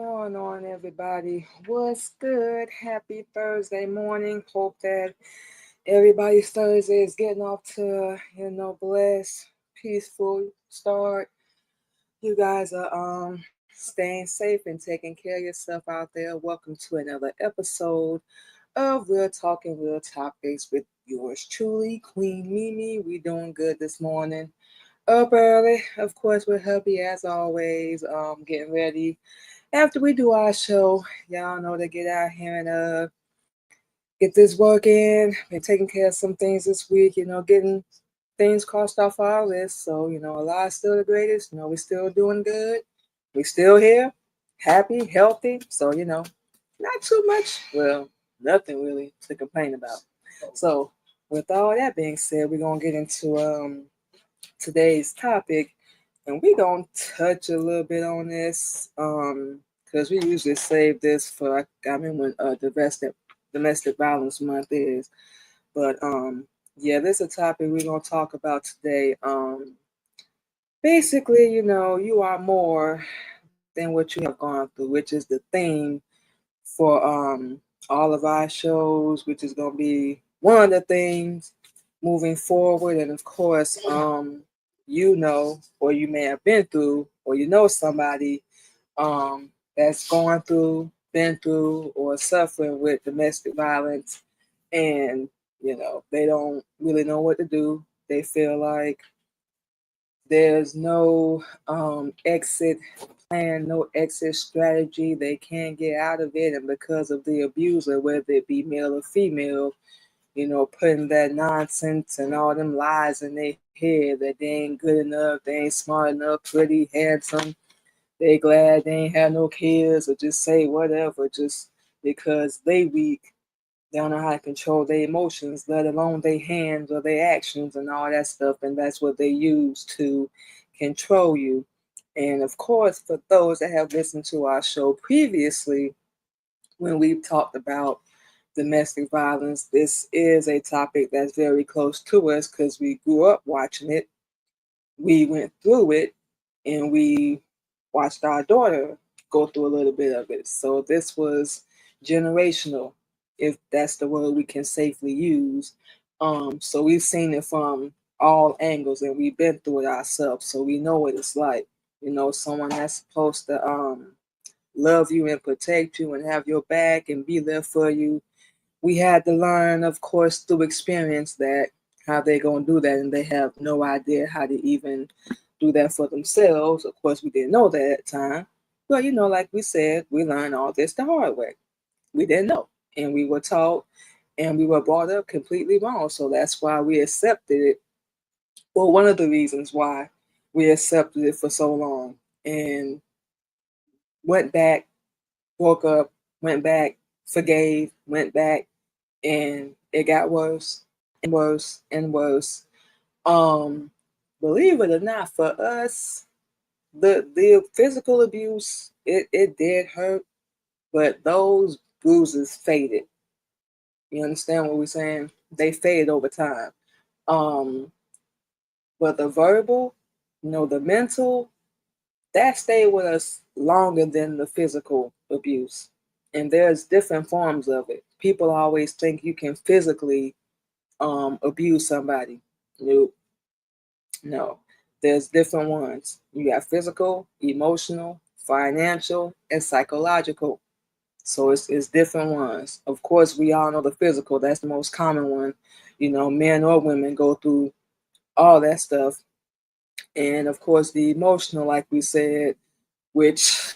going on, everybody? What's good? Happy Thursday morning. Hope that everybody's Thursday is getting off to blessed, peaceful start. You guys are staying safe and taking care of yourself out there. Welcome to another episode of Real Talking Real Topics with yours truly, Queen Mimi. We doing good this morning. Up early, of course. We're happy as always. Getting ready after we do our show, y'all know to get out here and get this work in. Been taking care of some things this week, getting things crossed off our list. So, Allah's still the greatest. We're still doing good. We still here, happy, healthy. So, not too much. Well, nothing really to complain about. So, with all that being said, we're gonna get into today's topic, and we're gonna touch a little bit on this because we usually save this for when domestic violence month is. But yeah, this is a topic we're gonna talk about today. Basically, you are more than what you have gone through, which is the theme for all of our shows, which is gonna be one of the things moving forward. And of course, or you may have been through, or somebody that's going through, been through, or suffering with domestic violence, and they don't really know what to do. They feel like there's no exit plan, no exit strategy. They can't get out of it, and because of the abuser, whether it be male or female, putting that nonsense and all them lies in their head that they ain't good enough, they ain't smart enough, pretty, handsome, they glad they ain't have no kids, or just say whatever, just because they weak. They don't know how to control their emotions, let alone their hands or their actions and all that stuff. And that's what they use to control you. And of course, for those that have listened to our show previously, when we've talked about domestic violence, this is a topic that's very close to us because we grew up watching it. We went through it, and we watched our daughter go through a little bit of it. So this was generational, if that's the word we can safely use. So we've seen it from all angles, and we've been through it ourselves. So we know what it's like. Someone that's supposed to love you and protect you and have your back and be there for you. We had to learn, of course, through experience that how they're gonna do that, and they have no idea how to even do that for themselves. Of course, we didn't know that at the time, but like we said, we learned all this the hard way. We didn't know, and we were taught, and we were brought up completely wrong. So that's why we accepted it. Well, one of the reasons why we accepted it for so long, and went back, woke up, went back, forgave, went back, and it got worse and worse and worse. Um, Believe it or not, for us, the physical abuse, it did hurt, but those bruises faded. You understand what we're saying? They faded over time. Um, but the verbal, the mental, that stayed with us longer than the physical abuse. And there's different forms of it. People always think you can physically abuse somebody. Nope. No, there's different ones. You got physical, emotional, financial, and psychological. So it's different ones. Of course, we all know the physical. That's the most common one. Men or women go through all that stuff. And of course, the emotional, like we said, which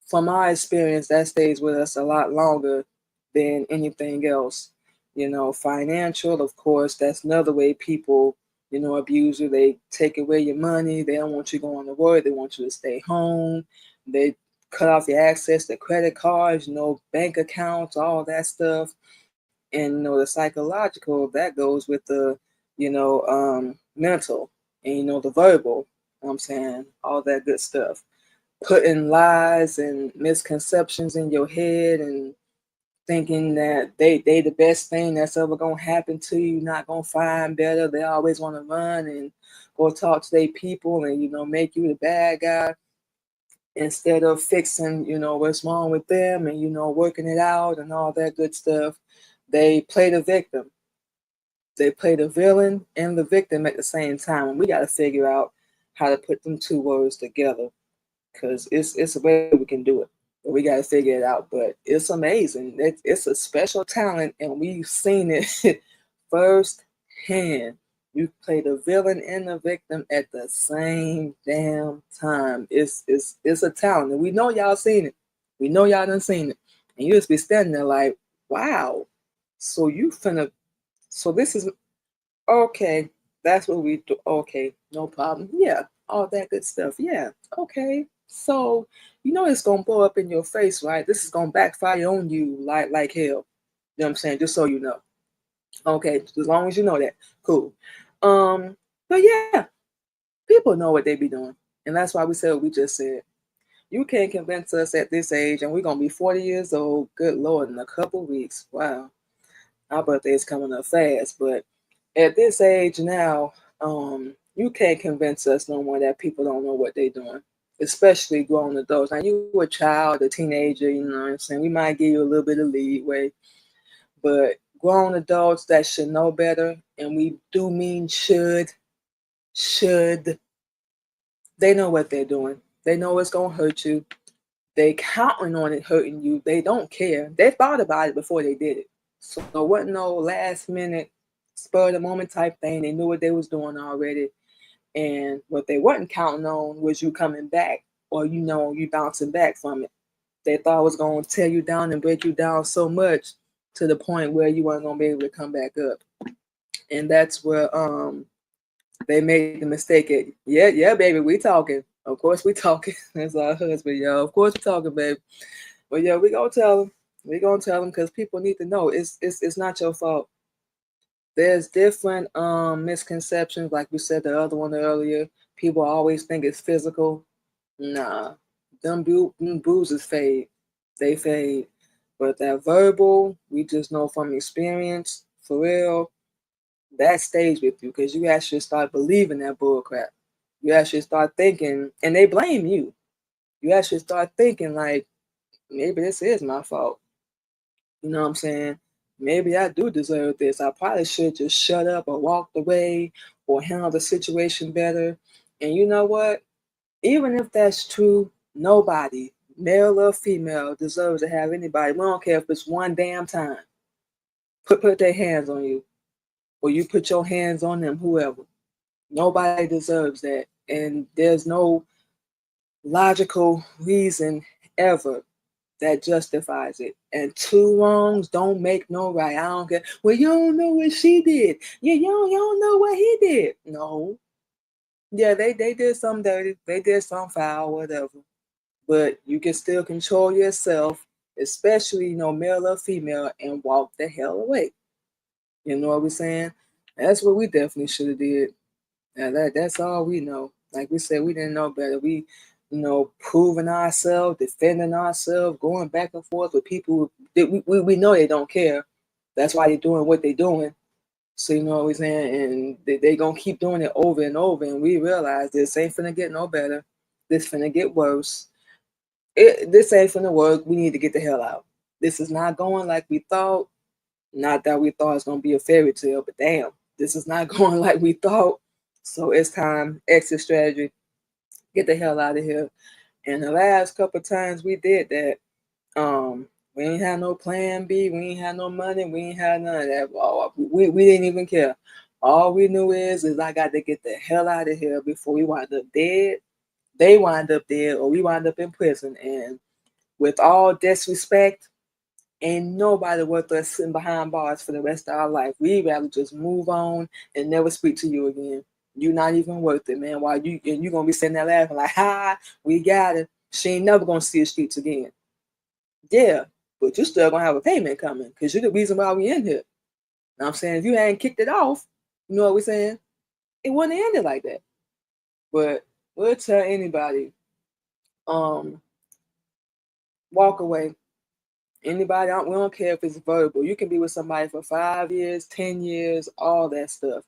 from my experience, that stays with us a lot longer than anything else. Financial, of course, that's another way people, abuse you. They take away your money. They don't want you going to work. They want you to stay home. They cut off your access to credit cards, bank accounts, all that stuff. And the psychological that goes with the, mental, and the verbal. I'm saying all that good stuff, putting lies and misconceptions in your head and thinking that they the best thing that's ever gonna happen to you, not gonna find better. They always want to run and go talk to their people and make you the bad guy. instead of fixing, what's wrong with them and, working it out and all that good stuff. They play the victim. They play the villain and the victim at the same time. And we got to figure out how to put them two words together, because it's a way we can do it. But we got to figure it out. But it's amazing. It's a special talent, and we've seen it firsthand. You play the villain and the victim at the same damn time. It's a talent, and we know y'all seen it. We know y'all done seen it, and you just be standing there like, wow. So you finna. So this is okay. That's what we do. Okay, no problem. Yeah, all that good stuff. Yeah. Okay. So it's gonna blow up in your face, right? This is gonna backfire on you like hell. You know what I'm saying? Just so you know. Okay, as long as you know that. Cool. But yeah, people know what they be doing. And that's why we said what we just said. You can't convince us at this age, and we're gonna be 40 years old, good lord, in a couple weeks. Wow. Our birthday is coming up fast, but at this age now, you can't convince us no more that people don't know what they're doing, especially grown adults. Now, you a child, a teenager, you know what I'm saying? We might give you a little bit of leeway, but grown adults that should know better, and we do mean should, they know what they're doing. They know it's going to hurt you. They counting on it hurting you. They don't care. They thought about it before they did it. So it wasn't no last minute, spur of the moment type thing. They knew what they was doing already. And what they weren't counting on was you coming back, or you bouncing back from it. They thought it was gonna tear you down and break you down so much to the point where you weren't gonna be able to come back up. And that's where they made the mistake at, yeah, baby, we talking. Of course we talking. That's our husband, y'all. Of course we talking, baby. But yeah, we gonna tell them. We gonna tell them because people need to know it's not your fault. There's different misconceptions, like we said the other one earlier. People always think it's physical. Nah, them bruises fade. They fade. But that verbal, we just know from experience, for real, that stays with you because you actually start believing that bull crap. You actually start thinking, and they blame you. You actually start thinking like, maybe this is my fault. You know what I'm saying? Maybe I do deserve this. I probably should just shut up or walked away or handle the situation better. And you know what? Even if that's true, nobody, male or female, deserves to have anybody. We don't care if it's one damn time. Put their hands on you, or you put your hands on them, whoever. Nobody deserves that. And there's no logical reason ever that justifies it. And two wrongs don't make no right. I don't care. Well, you don't know what she did. Yeah, you don't know what he did. No. Yeah, they did something dirty. They did something foul, whatever. But you can still control yourself, especially, male or female, and walk the hell away. You know what we're saying? That's what we definitely should have did. Now that's all we know. Like we said, we didn't know better. We, proving ourselves, defending ourselves, going back and forth with people that we know they don't care. That's why they're doing what they're doing. So you know what we're saying? And they gonna keep doing it over and over. And we realize this ain't finna get no better. This finna get worse. This ain't finna work. We need to get the hell out. This is not going like we thought. Not that we thought it's gonna be a fairy tale, but damn, this is not going like we thought. So it's time, exit strategy, get the hell out of here. And the last couple of times we did that, we ain't had no plan B, we ain't had no money, we ain't had none of that. We didn't even care. All we knew is I got to get the hell out of here before we wind up dead. They wind up dead, or we wind up in prison. And with all disrespect, ain't nobody worth us sitting behind bars for the rest of our life. We'd rather just move on and never speak to you again. You're not even worth it, man. While you're gonna be sitting there laughing like, ha, we got it. She ain't never gonna see the streets again. Yeah, but you still gonna have a payment coming because you're the reason why we in here. Now I'm saying if you hadn't kicked it off, you know what we're saying? It wouldn't have ended like that. But we'll tell anybody, um, walk away. Anybody, we don't care if it's verbal. You can be with somebody for 5 years, 10 years, all that stuff.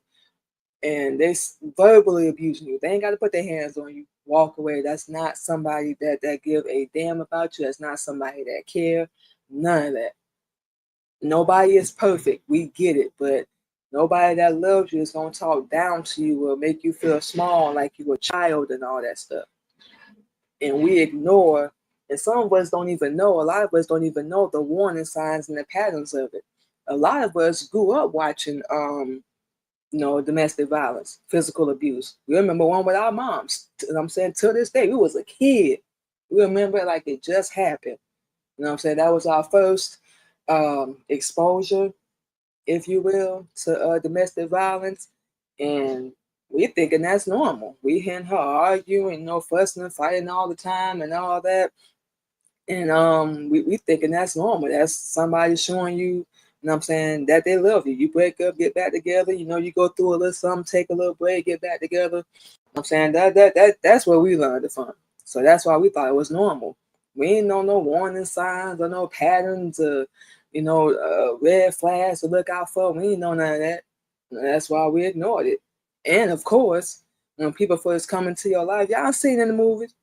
And they verbally abusing you. They ain't got to put their hands on you. walk away. That's not somebody that give a damn about you. That's not somebody that care. None of that. Nobody is perfect. We get it, but nobody that loves you is gonna talk down to you or make you feel small like you a child and all that stuff. And we ignore, and some of us don't even know, a lot of us don't even know the warning signs and the patterns of it. A lot of us grew up watching domestic violence, physical abuse. We remember one with our moms. I'm saying, to this day, we was a kid. We remember it like it just happened. I'm saying? That was our first exposure, if you will, to domestic violence. And we thinking that's normal. We hearing her arguing, fussing and fighting all the time and all that. And we thinking that's normal. That's somebody showing you, I'm saying, that they love you. You break up, get back together. You go through a little something, take a little break, get back together. I'm saying that's where we learned it from. So that's why we thought it was normal. We ain't know no warning signs or no patterns or, red flags to look out for. We ain't know none of that. That's why we ignored it. And of course, when people first come into your life, y'all seen in the movies,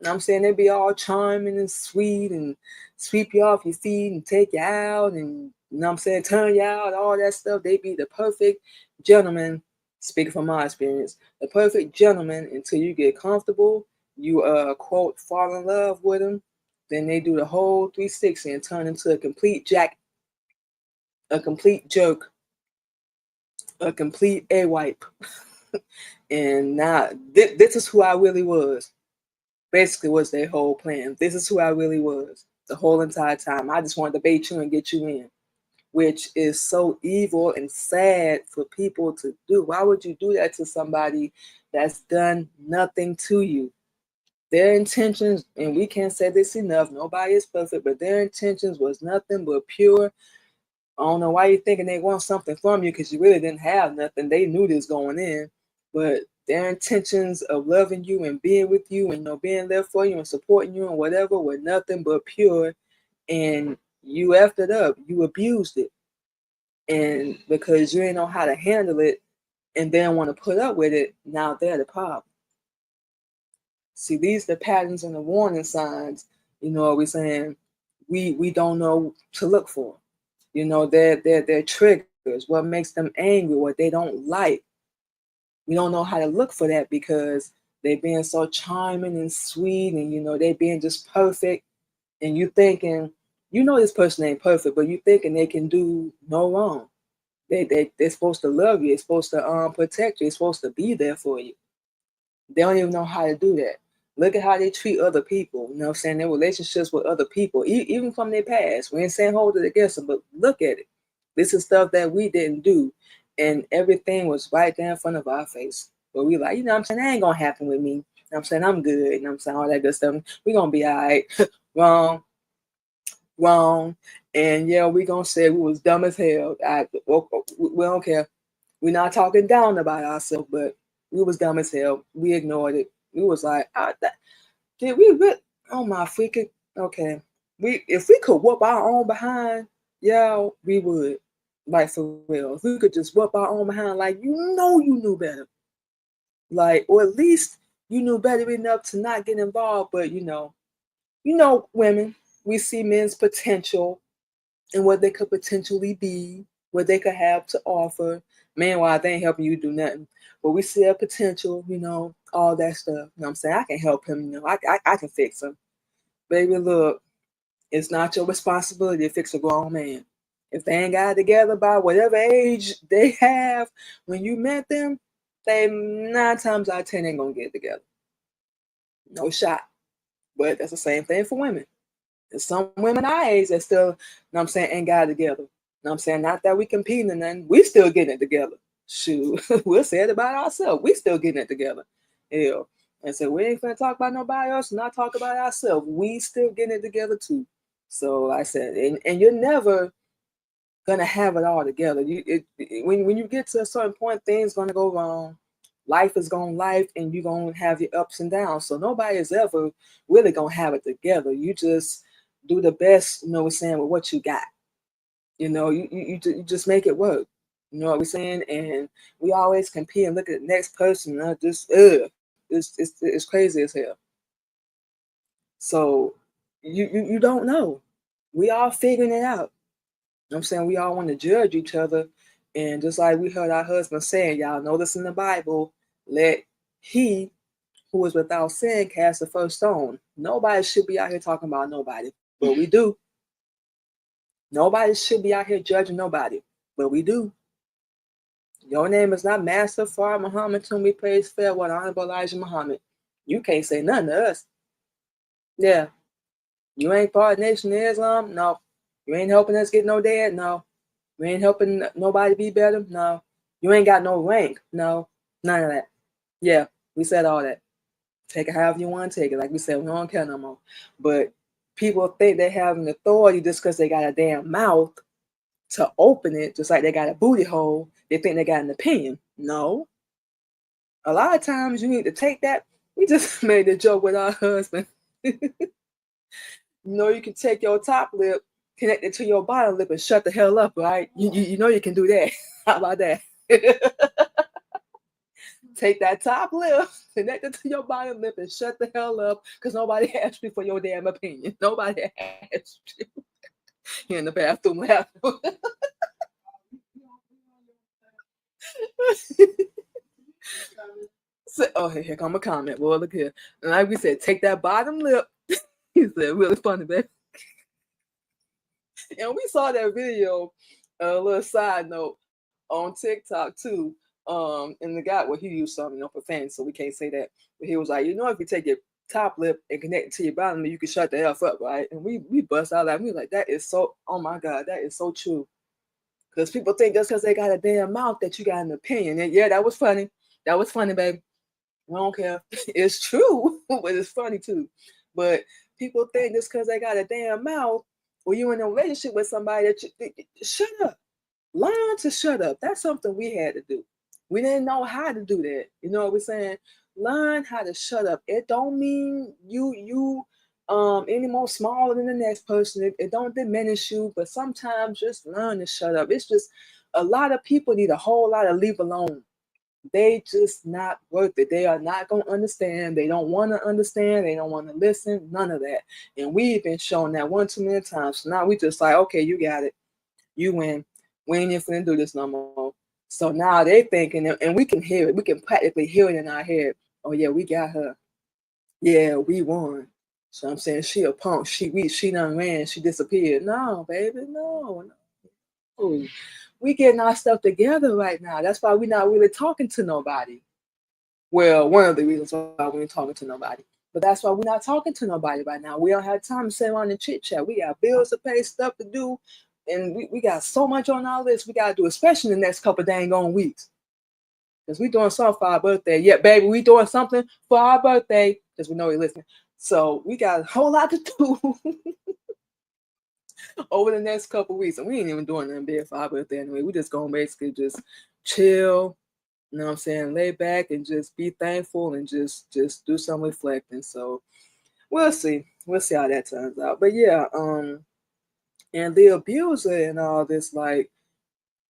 I'm saying, they be all charming and sweet and sweep you off your feet and take you out and, I'm saying, turn you out, all that stuff. They be the perfect gentleman, speaking from my experience, the perfect gentleman until you get comfortable, you, quote, fall in love with them. Then they do the whole 360 and turn into a complete a complete jerk, a complete A-wipe. And now, this is who I really was. Basically was their whole plan. This is who I really was the whole entire time. I just wanted to bait you and get you in, which is so evil and sad for people to do. Why would you do that to somebody that's done nothing to you? Their intentions, and we can't say this enough, nobody is perfect, but their intentions was nothing but pure. I don't know why you're thinking they want something from you, because you really didn't have nothing. They knew this going in, but their intentions of loving you and being with you and being there for you and supporting you and whatever were nothing but pure. And you effed it up. You abused it. And because you didn't know how to handle it and then want to put up with it, now they're the problem. See, these are the patterns and the warning signs, we're saying we don't know to look for. They're triggers, what makes them angry, what they don't like. We don't know how to look for that because they're being so charming and sweet and, they being just perfect. And you thinking, this person ain't perfect, but you thinking they can do no wrong. They're supposed to love you. They're supposed to protect you. They're supposed to be there for you. They don't even know how to do that. Look at how they treat other people. I'm saying, their relationships with other people, even from their past. We ain't saying hold it against them, but look at it. This is stuff that we didn't do. And everything was right there in front of our face. But we like, I'm saying, that ain't going to happen with me. I'm saying, I'm good. I'm saying, all that good stuff. We're going to be all right. Wrong. And yeah, we going to say we was dumb as hell. We don't care. We're not talking down about ourselves, but we was dumb as hell. We ignored it. We was like, did we really? Oh my freaking, okay. If we could whoop our own behind, yeah, we would. Like, for real. If we could just whoop our own behind, like, you knew better. Like, or at least you knew better enough to not get involved. But women, we see men's potential and what they could potentially be, what they could have to offer. Meanwhile, they ain't helping you do nothing. But we see a potential, all that stuff. I'm saying? I can help him, I can fix him. Baby, look, it's not your responsibility to fix a grown man. If they ain't got it together by whatever age they have when you met them, they 9 times out of 10 ain't gonna get it together. No shot. But that's the same thing for women. There's some women our age that still, ain't got it together. I'm saying? Not that we competing and nothing. We still getting it together. Shoot, we'll say it about ourselves. We still getting it together. Hell. And so we ain't gonna talk about nobody else, not talk about ourselves. We still getting it together too. So like I said, and you're never gonna have it all together. When you get to a certain point, things gonna go wrong. Life is gonna life, and you're gonna have your ups and downs. So nobody is ever really gonna have it together. You just do the best, we're saying, with what you got. You just make it work. You know what we're saying? And we always compete and look at the next person. Just It's crazy as hell. So you don't know. We all figuring it out. You know what I'm saying? We all want to judge each other. And just like we heard our husband saying, y'all know this in the Bible, let he who is without sin cast the first stone. Nobody should be out here talking about nobody, but we do. Nobody should be out here judging nobody, but we do. Your name is not Master Far Muhammad, to me praise fair, what Honorable Elijah Muhammad. You can't say nothing to us. Yeah. You ain't part of the Nation of Islam? No. You ain't helping us get no dead? No. You ain't helping nobody be better? No. You ain't got no rank? No. None of that. Yeah, we said all that. Take it however you want to take it. Like we said, we don't care no more. But people think they have an authority just because they got a damn mouth to open it, just like they got a booty hole. They think they got an opinion. No. A lot of times you need to take that. We just made a joke with our husband. You can take your top lip, connect it to your bottom lip, and shut the hell up, right? You know you can do that. How about that? Take that top lip, connect it to your bottom lip, and shut the hell up, because nobody asked you for your damn opinion. Nobody asked you. You're in the bathroom laughing. So, oh, here come a comment. Well, look here. And like we said, take that bottom lip. He said, really funny, baby. And we saw that video, a little side note, on TikTok too. And the guy, well, he used something, profanity, so we can't say that. But he was like, if you take your top lip and connect it to your bottom lip, you can shut the F up, right? And we bust out like, we like, that is so, oh my God, that is so true. Because people think just because they got a damn mouth that you got an opinion. And yeah, that was funny. That was funny, baby. I don't care. It's true, but it's funny too. But people think just because they got a damn mouth, or you in a relationship with somebody that shut up. Learn to shut up. That's something we had to do. We didn't know how to do that. You know what we're saying? Learn how to shut up. It don't mean you any more smaller than the next person. It don't diminish you, but sometimes just learn to shut up. It's just a lot of people need a whole lot of leave alone. They just not worth it. They are not going to understand. They don't want to understand. They don't want to listen. None of that. And we've been shown that one too many times. So now we just like, okay, you got it. You win. We ain't even finna do this no more. So now they thinking, and we can hear it. We can practically hear it in our head. Oh yeah, we got her. Yeah, we won. So I'm saying she a punk. She done ran. She disappeared. No, baby, no. We getting our stuff together right now. That's why we're not really talking to nobody. Well, one of the reasons why we ain't talking to nobody. But that's why we're not talking to nobody right now. We don't have time to sit around and chit chat. We got bills to pay, stuff to do, and we got so much on our list we got to do, especially in the next couple of dang on weeks. Because we doing something for our birthday. Yeah, baby, we doing something for our birthday because we know you're listening. So we got a whole lot to do over the next couple of weeks. And we ain't even doing nothing big for our birthday anyway. We just going to basically just chill, you know what I'm saying, lay back and just be thankful and just do some reflecting. So we'll see how that turns out. But yeah, and the abuser and all this, like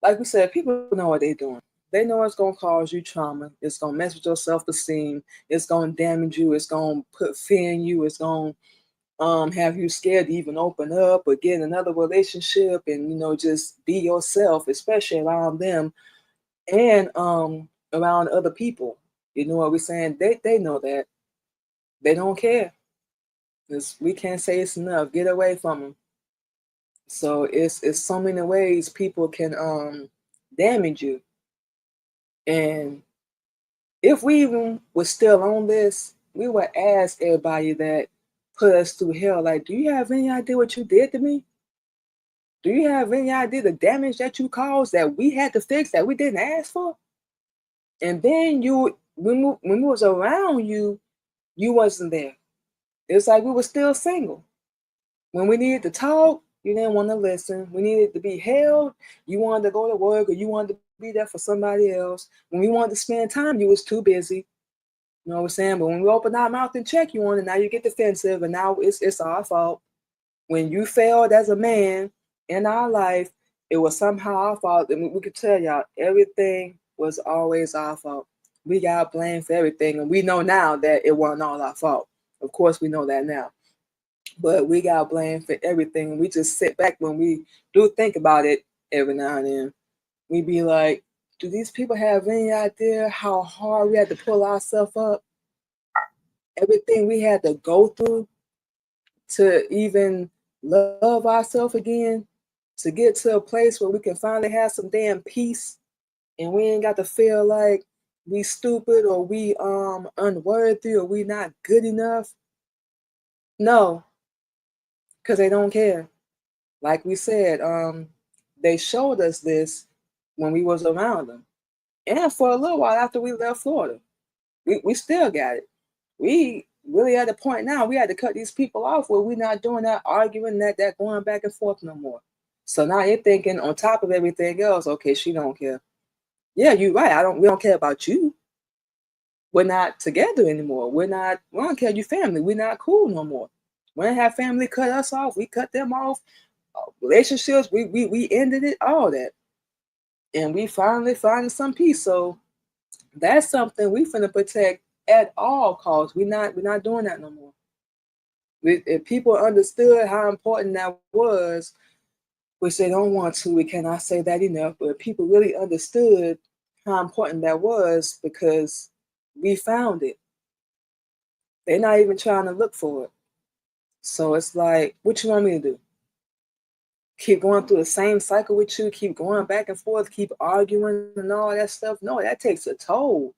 we said, people know what they're doing. They know it's gonna cause you trauma. It's gonna mess with your self-esteem. It's gonna damage you. It's gonna put fear in you. It's gonna have you scared to even open up or get another relationship and just be yourself, especially around them and around other people. You know what we're saying? They know that. They don't care. We can't say it's enough. Get away from them. So it's so many ways people can damage you. And if we even was still on this, we would ask everybody that put us through hell, like, do you have any idea what you did to me? Do you have any idea the damage that you caused that we had to fix, that we didn't ask for? And then when we was around you, you wasn't there. It's like we were still single. When we needed to talk, you didn't want to listen. We needed to be held. You wanted to go to work or you wanted to be there for somebody else. When we wanted to spend time, you was too busy. You know what I'm saying? But when we open our mouth and check you on it, now you get defensive and now it's our fault. When you failed as a man in our life, it was somehow our fault. I mean, we could tell y'all everything was always our fault. we got blamed for everything. And we know now that it wasn't all our fault. Of course, we know that now. But we got blamed for everything. We just sit back when we do think about it every now and then. We be like, do these people have any idea how hard we had to pull ourselves up? Everything we had to go through to even love ourselves again, to get to a place where we can finally have some damn peace and we ain't got to feel like we stupid or we unworthy or we not good enough. No, because they don't care. Like we said, they showed us this when we was around them. And for a little while after we left Florida. We still got it. We really at the point now we had to cut these people off where we're not doing that arguing, that going back and forth no more. So now you're thinking on top of everything else, okay, she don't care. Yeah, you're right. We don't care about you. We're not together anymore. We don't care your family. We're not cool no more. We didn't have family cut us off. We cut them off. Relationships, we ended it, all that. And we finally finding some peace. So that's something we finna protect at all costs. We're not doing that no more. If people understood how important that was, which they don't want to, we cannot say that enough, but if people really understood how important that was because we found it. They're not even trying to look for it. So it's like, what you want me to do? Keep going through the same cycle with you, keep going back and forth, keep arguing and all that stuff? No, that takes a toll.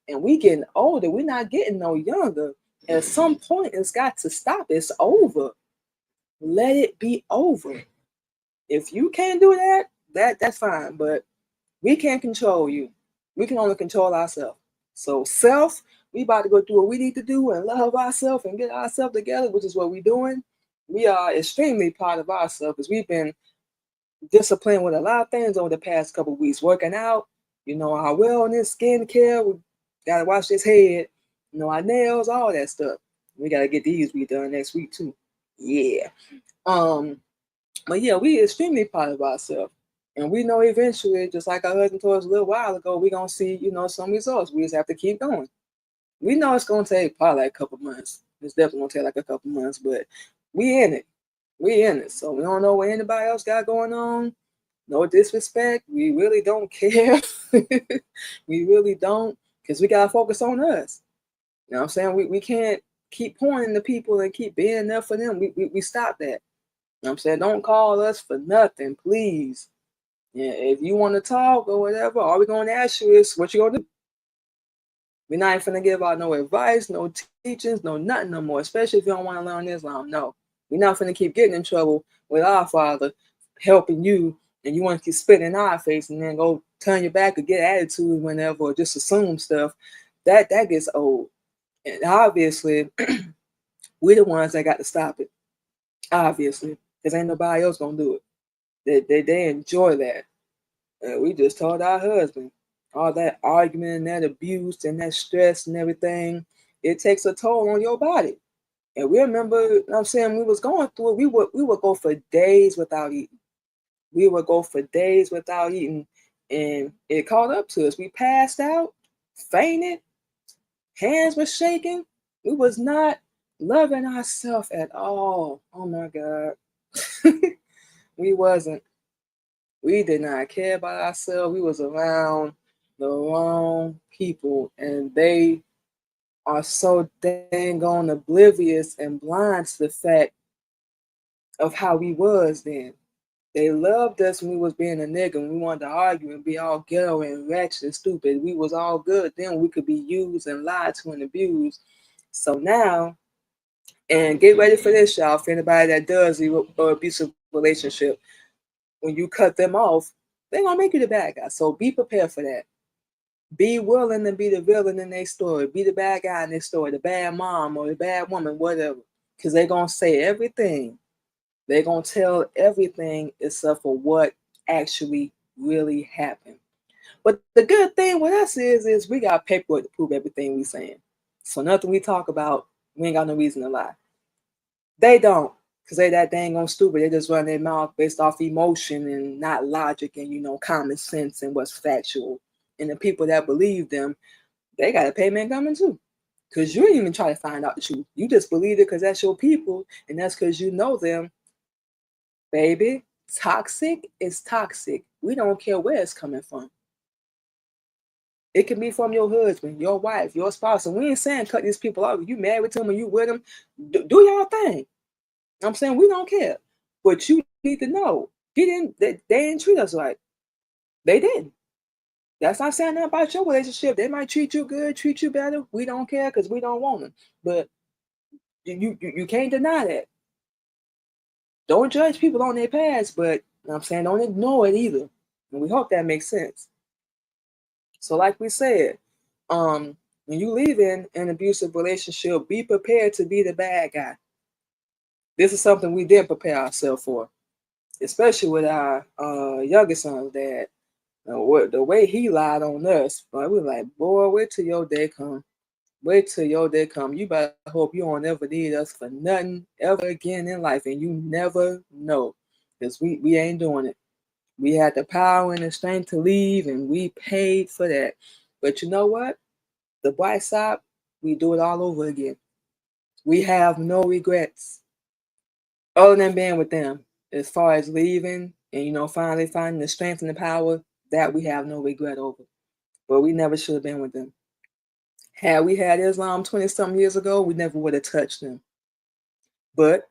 And we getting older. We're not getting no younger. At some point, it's got to stop. It's over. Let it be over. If you can't do that's fine. But we can't control you. We can only control ourselves. So we about to go do what we need to do and love ourselves and get ourselves together, which is what we're doing. We are extremely proud of ourselves because we've been disciplined with a lot of things over the past couple of weeks. Working out, our wellness, skincare. We gotta wash this head, our nails, all that stuff. We gotta get these redone next week too. Yeah. But yeah, we extremely proud of ourselves. And we know eventually, just like I heard told us a little while ago, we're gonna see, some results. We just have to keep going. We know it's gonna take probably like a couple months. It's definitely gonna take like a couple months, but we in it. We in it. So we don't know what anybody else got going on. No disrespect. We really don't care. We really don't, because we gotta focus on us. You know what I'm saying? We can't keep pointing to people and keep being there for them. We stop that. You know what I'm saying? Don't call us for nothing, please. Yeah, if you want to talk or whatever, all we're gonna ask you is what you gonna do. We're not even gonna give out no advice, no teachings, no nothing no more, especially if you don't want to learn Islam. No. We're not gonna keep getting in trouble with our Father helping you and you want to keep spitting in our face and then go turn your back or get attitude whenever or just assume stuff. That gets old. And obviously, we're the ones that got to stop it. Obviously, because ain't nobody else gonna do it. They enjoy that. We just told our husband all that argument and that abuse and that stress and everything. It takes a toll on your body. And we remember, you know what I'm saying, we was going through it. We would go for days without eating. We would go for days without eating, and it caught up to us. We passed out, fainted, hands were shaking. We was not loving ourselves at all. Oh my God. We wasn't. We did not care about ourselves. We was around the wrong people, and they are so dang on oblivious and blind to the fact of how we was then. They loved us when we was being a nigga, when we wanted to argue and be all ghetto and ratchet and stupid. We was all good. Then we could be used and lied to and abused. So now, and get ready for this, y'all, for anybody that does an abusive relationship, when you cut them off, they're going to make you the bad guy. So be prepared for that. Be willing to be the villain in their story. Be the bad guy in their story, the bad mom or the bad woman, whatever. Because they're going to say everything. They're going to tell everything except for what actually really happened. But the good thing with us is we got paperwork to prove everything we saying. So nothing we talk about, we ain't got no reason to lie. They don't, because they that dang on stupid. They just run their mouth based off emotion and not logic and, common sense and what's factual. And the people that believe them, they got a payment coming too. Because you didn't even try to find out the truth. You just believe it because that's your people and that's because you know them. Baby, toxic is toxic. We don't care where it's coming from. It can be from your husband, your wife, your spouse. And we ain't saying cut these people off. If you married to them or you with them, do your thing. I'm saying we don't care. But you need to know. They didn't treat us right. They didn't. That's not saying nothing about your relationship. They might treat you good, treat you better. We don't care because we don't want them. But you can't deny that. Don't judge people on their past, but I'm saying don't ignore it either. And we hope that makes sense. So, like we said, when you leave in an abusive relationship, be prepared to be the bad guy. This is something we did prepare ourselves for, especially with our youngest son's dad. The way he lied on us, but we were like, boy, wait till your day come. Wait till your day come. You better hope you don't ever need us for nothing ever again in life, and you never know, because we ain't doing it. We had the power and the strength to leave, and we paid for that. But you know what? The bright side, we do it all over again. We have no regrets other than being with them. As far as leaving and finally finding the strength and the power, that we have no regret over. But we never should have been with them. Had we had Islam 20-something years ago, we never would have touched them. But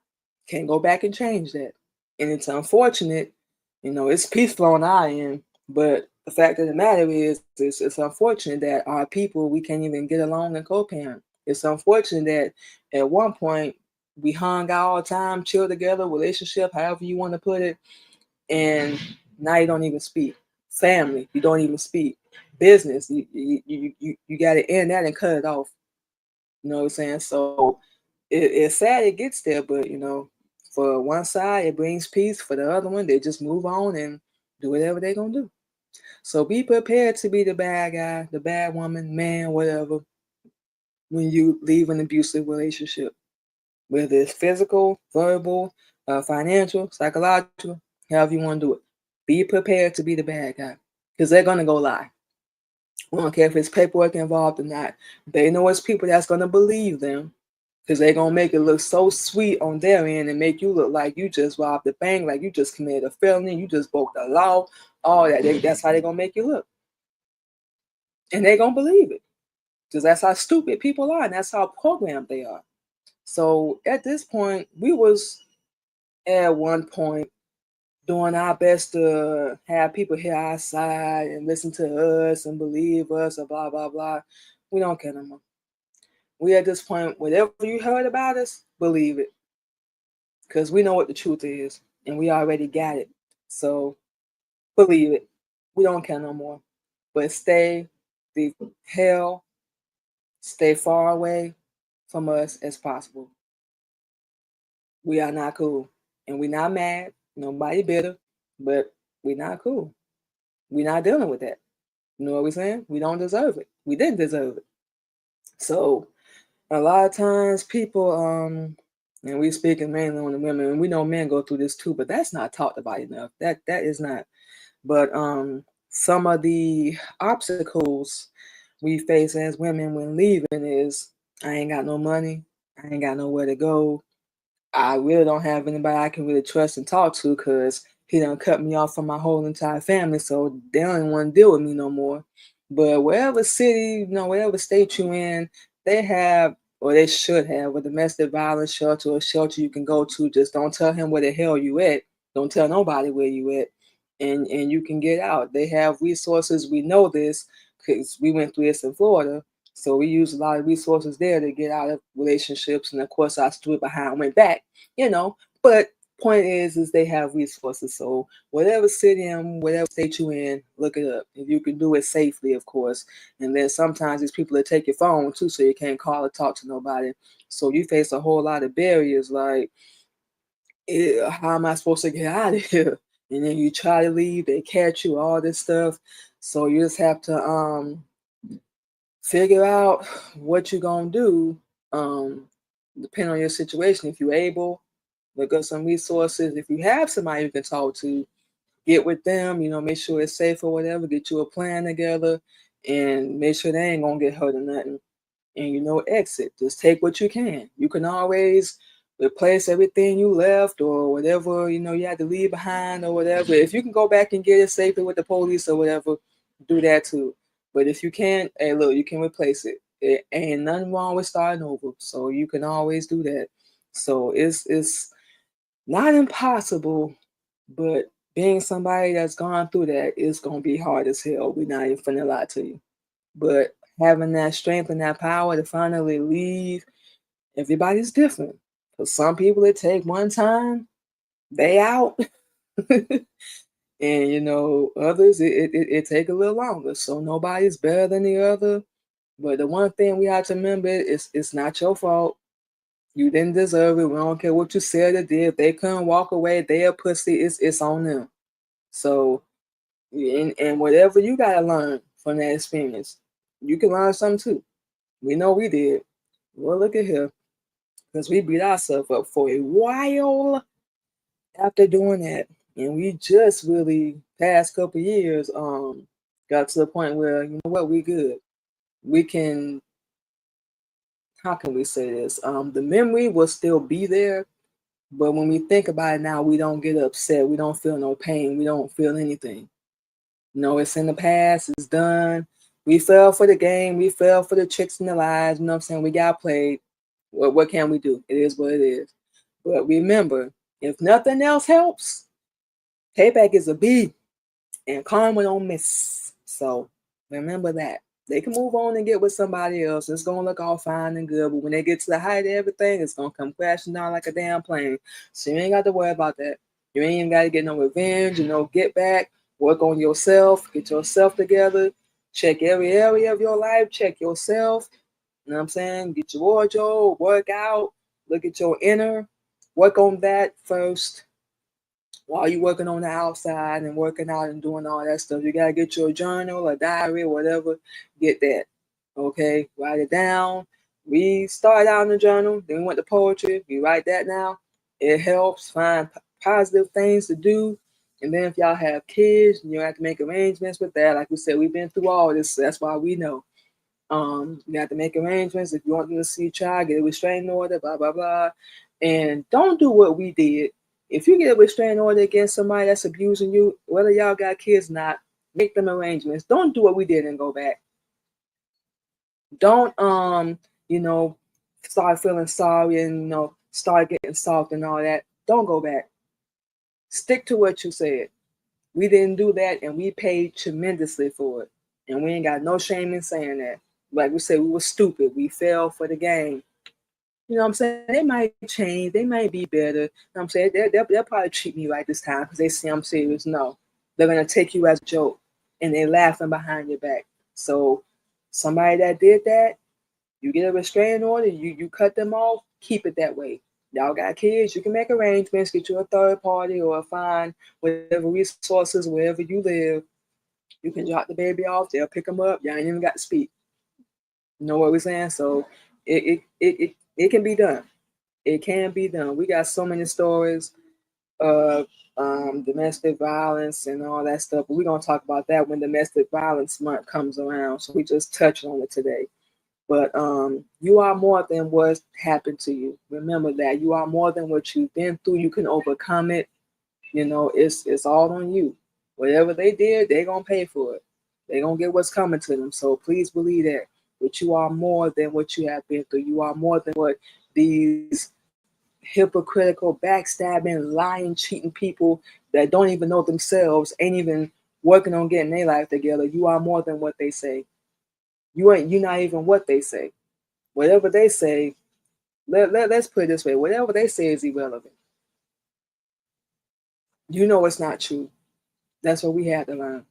can't go back and change that. And it's unfortunate, it's peaceful on our end, but the fact of the matter is, it's unfortunate that our people, we can't even get along and co-parent. It's unfortunate that at one point we hung out all the time, chill together, relationship, however you want to put it, and now you don't even speak. Family, you don't even speak. Business, you got to end that and cut it off. You know what I'm saying? So it's sad it gets there, but for one side it brings peace. For the other one, they just move on and do whatever they're gonna do. So be prepared to be the bad guy, the bad woman, man, whatever, when you leave an abusive relationship, whether it's physical, verbal, financial, psychological, however you want to do it. Be prepared to be the bad guy, because they're gonna go lie. We don't care if it's paperwork involved or not. They know it's people that's gonna believe them, because they're gonna make it look so sweet on their end and make you look like you just robbed the bank, like you just committed a felony, you just broke the law, all that. That's how they're gonna make you look. And they're gonna believe it. Because that's how stupid people are, and that's how programmed they are. So at this point, we was at one point doing our best to have people hear our side and listen to us and believe us or blah blah blah. We don't care no more. We at this point, whatever you heard about us, believe it. Because we know what the truth is and we already got it. So believe it. We don't care no more. But stay the hell, stay far away from us as possible. We are not cool. And we're not mad. Nobody bitter. But we're not cool. We're not dealing with that. You know what we're saying? We don't deserve it. We didn't deserve it. So a lot of times people, and we speaking mainly on the women, and we know men go through this too, but that's not talked about enough. That is not. But some of the obstacles we face as women when leaving is, I ain't got no money, I ain't got nowhere to go, I really don't have anybody I can really trust and talk to, because he done cut me off from my whole entire family, so they don't even want to deal with me no more. But wherever city, wherever state you in, they have, or they should have, a domestic violence shelter or shelter you can go to. Just don't tell him where the hell you at. Don't tell nobody where you at, and you can get out. They have resources. We know this because we went through this in Florida. So we use a lot of resources there to get out of relationships. And of course, I stood behind, went back, But point is they have resources. So whatever city and whatever state you in, look it up. If you can do it safely, of course. And then sometimes these people that take your phone too, so you can't call or talk to nobody. So you face a whole lot of barriers, like, how am I supposed to get out of here? And then you try to leave, they catch you, all this stuff. So you just have to figure out what you're gonna do, depending on your situation. If you're able, look up some resources. If you have somebody you can talk to, get with them, make sure it's safe or whatever, get you a plan together, and make sure they ain't gonna get hurt or nothing. And exit. Just take what you can. You can always replace everything you left or whatever you had to leave behind or whatever. If you can go back and get it safely with the police or whatever, do that too. But if you can't, hey, look, you can replace it. It ain't nothing wrong with starting over, so you can always do that. So it's not impossible, but being somebody that's gone through that is gonna be hard as hell. We're not even finna lie to you. But having that strength and that power to finally leave, everybody's different. For some people, it take one time, they out. And others it take a little longer. So nobody's better than the other. But the one thing we have to remember is it's not your fault. You didn't deserve it. We don't care what you said or did. If they couldn't walk away, they a pussy. It's on them. So and whatever you gotta learn from that experience, you can learn something too. We know we did. Well, look at here, because we beat ourselves up for a while after doing that, and we just really past couple years got to the point where we good. We can, how can we say this? The memory will still be there, but when we think about it now, we don't get upset. We don't feel no pain. We don't feel anything. It's in the past. It's done. We fell for the game. We fell for the tricks and the lies. You know what I'm saying? We got played. What can we do? It is what it is. But remember, if nothing else helps, payback is a B and karma don't miss. So remember that. They can move on and get with somebody else. It's going to look all fine and good. But when they get to the height of everything, it's going to come crashing down like a damn plane. So you ain't got to worry about that. You ain't even got to get no revenge, get back. Work on yourself. Get yourself together. Check every area of your life. Check yourself. You know what I'm saying? Get your wardrobe, work out, look at your inner, work on that first while you're working on the outside and working out and doing all that stuff. You got to get your journal, a diary, whatever, get that. Okay, write it down. We start out in the journal, then we went to poetry. We write that now. It helps find positive things to do. And then if y'all have kids, you have to make arrangements with that. Like we said, we've been through all this. So that's why we know. You have to make arrangements. If you want them to see a child, get a restraining order, blah, blah, blah. And don't do what we did. If you get a restraining order against somebody that's abusing you, whether y'all got kids or not, make them arrangements. Don't do what we did and go back. Don't start feeling sorry and start getting soft and all that. Don't go back. Stick to what you said. We didn't do that and we paid tremendously for it. And we ain't got no shame in saying that. Like we said, we were stupid. We fell for the game. You know what I'm saying? They might change. They might be better. You know what I'm saying? They'll probably treat me right this time because they see I'm serious. No. They're going to take you as a joke. And they're laughing behind your back. So somebody that did that, you get a restraining order, you cut them off, keep it that way. Y'all got kids, you can make arrangements, get you a third party or find whatever resources wherever you live. You can drop the baby off, they'll pick them up. Y'all ain't even got to speak. You know what we're saying? So it can be done. It can be done. We got so many stories of domestic violence and all that stuff, but we're gonna talk about that when domestic violence month comes around. So we just touched on it today. But you are more than what happened to you. Remember that you are more than what you've been through. You can overcome it. It's all on you. Whatever they did, they're gonna pay for it. They're gonna get what's coming to them. So please believe that. But you are more than what you have been through. You are more than what these hypocritical, backstabbing, lying, cheating people that don't even know themselves, ain't even working on getting their life together. You are more than what they say. You're not even what they say. Whatever they say, let's put it this way, whatever they say is irrelevant. It's not true. That's what we had to learn.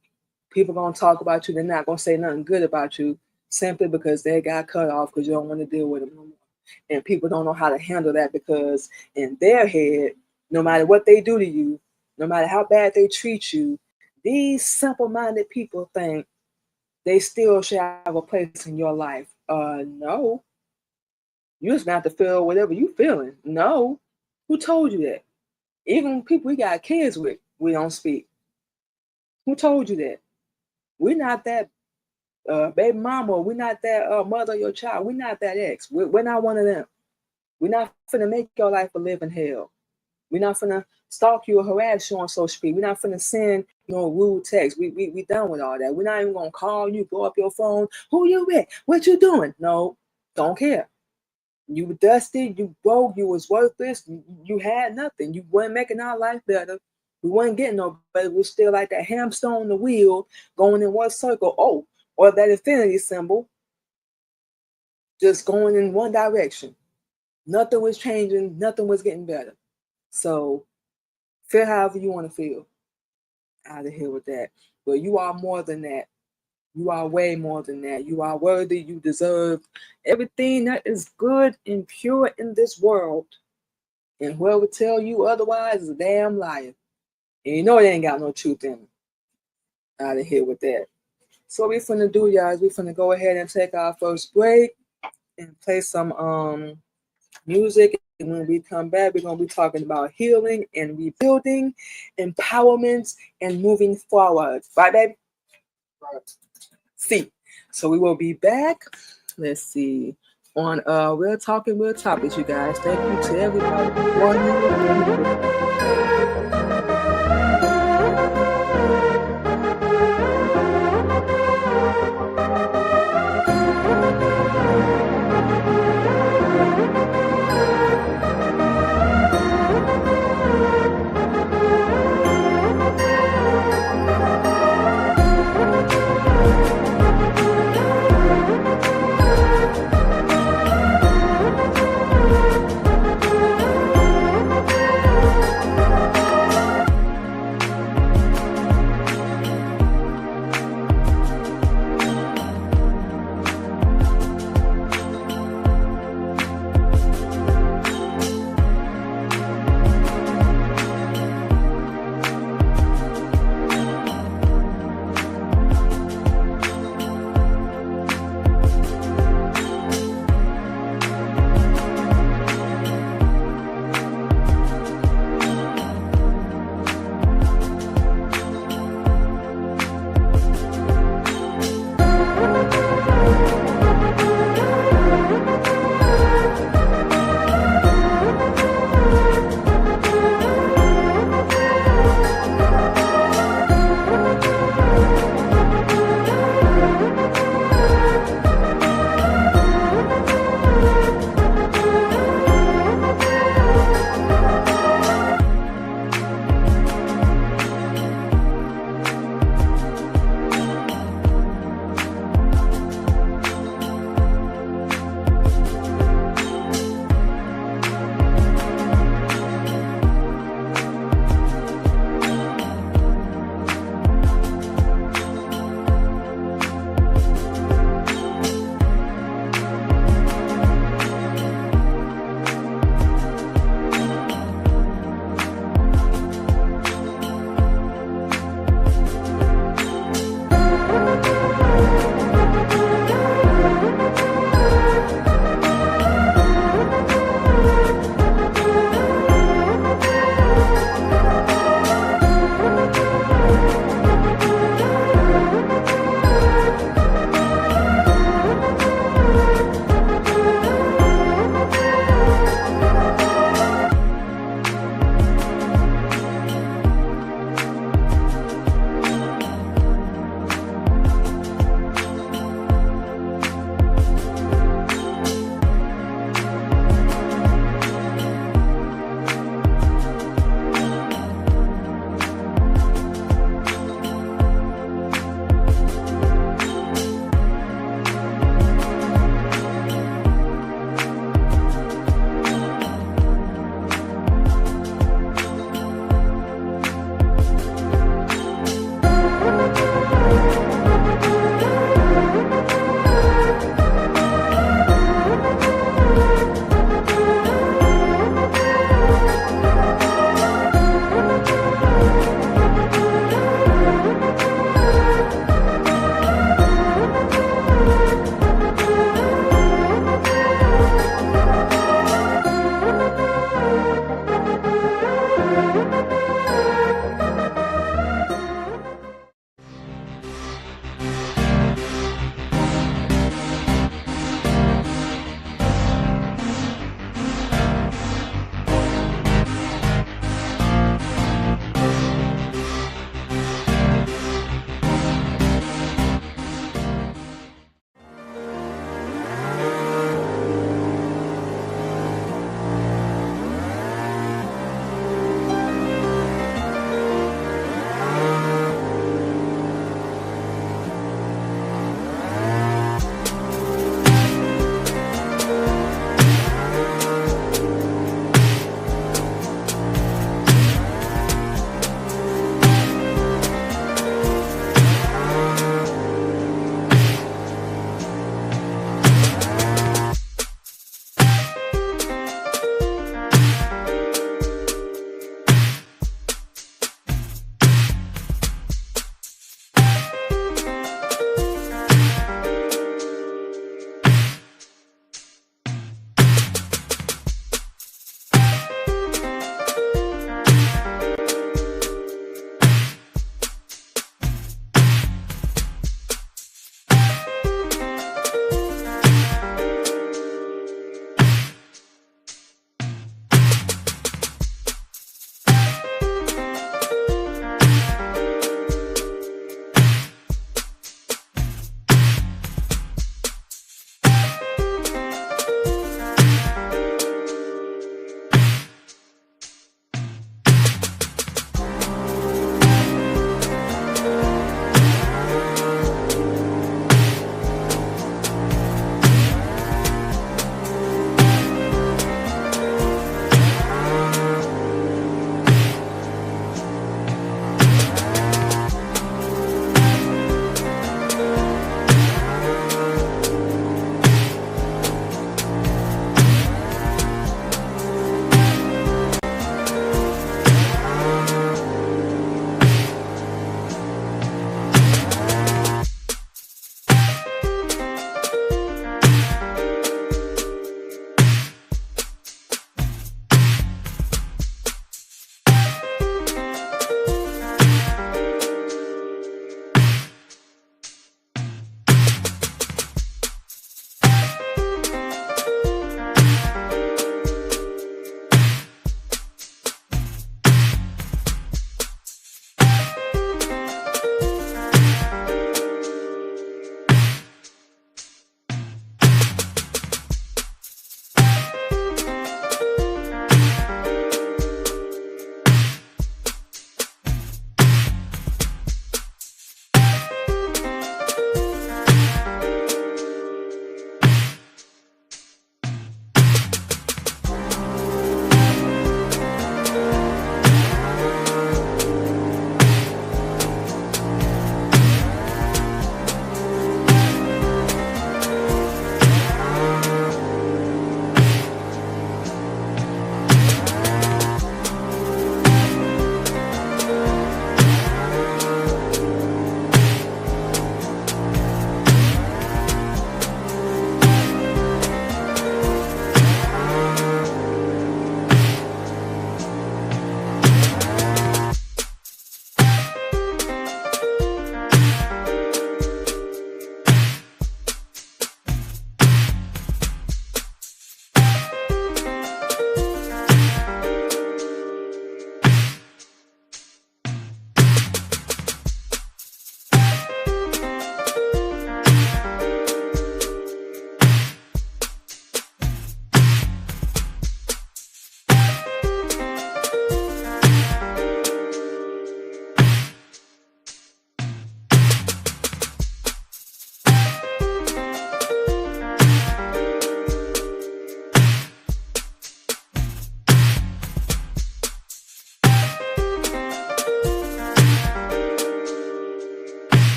People gonna talk about you, they're not gonna say nothing good about you simply because they got cut off because you don't want to deal with them no more. And people don't know how to handle that because in their head, no matter what they do to you, no matter how bad they treat you, these simple-minded people think they still should have a place in your life. No. You just have to feel whatever you feeling. No. Who told you that? Even people we got kids with, we don't speak. Who told you that? We're not that baby mama, we're not that mother of your child. We're not that ex. We're not one of them. We're not finna make your life a living hell. We're not finna stalk you or harass you on social media. We're not finna send rude text. We done with all that. We're not even gonna call you, go up your phone. Who you with? What you doing? No, don't care. You were dusty, you broke, you was worthless, you had nothing. You weren't making our life better. We weren't getting no better. We're still like that hamster on the wheel going in one circle. Oh, or that infinity symbol, just going in one direction. Nothing was changing, nothing was getting better. So feel however you want to feel. Out of here with that. But you are more than that. You are way more than that. You are worthy. You deserve everything that is good and pure in this world. And whoever tell you otherwise is a damn liar. And you know they ain't got no truth in them. Out of here with that. So what we finna do, y'all, is we finna go ahead and take our first break and play some music. And when we come back, we're gonna be talking about healing and rebuilding, empowerment, and moving forward. Right, baby? Right. See. So we will be back. Let's see. On Real Talking Real Topics, you guys. Thank you to everybody for joining.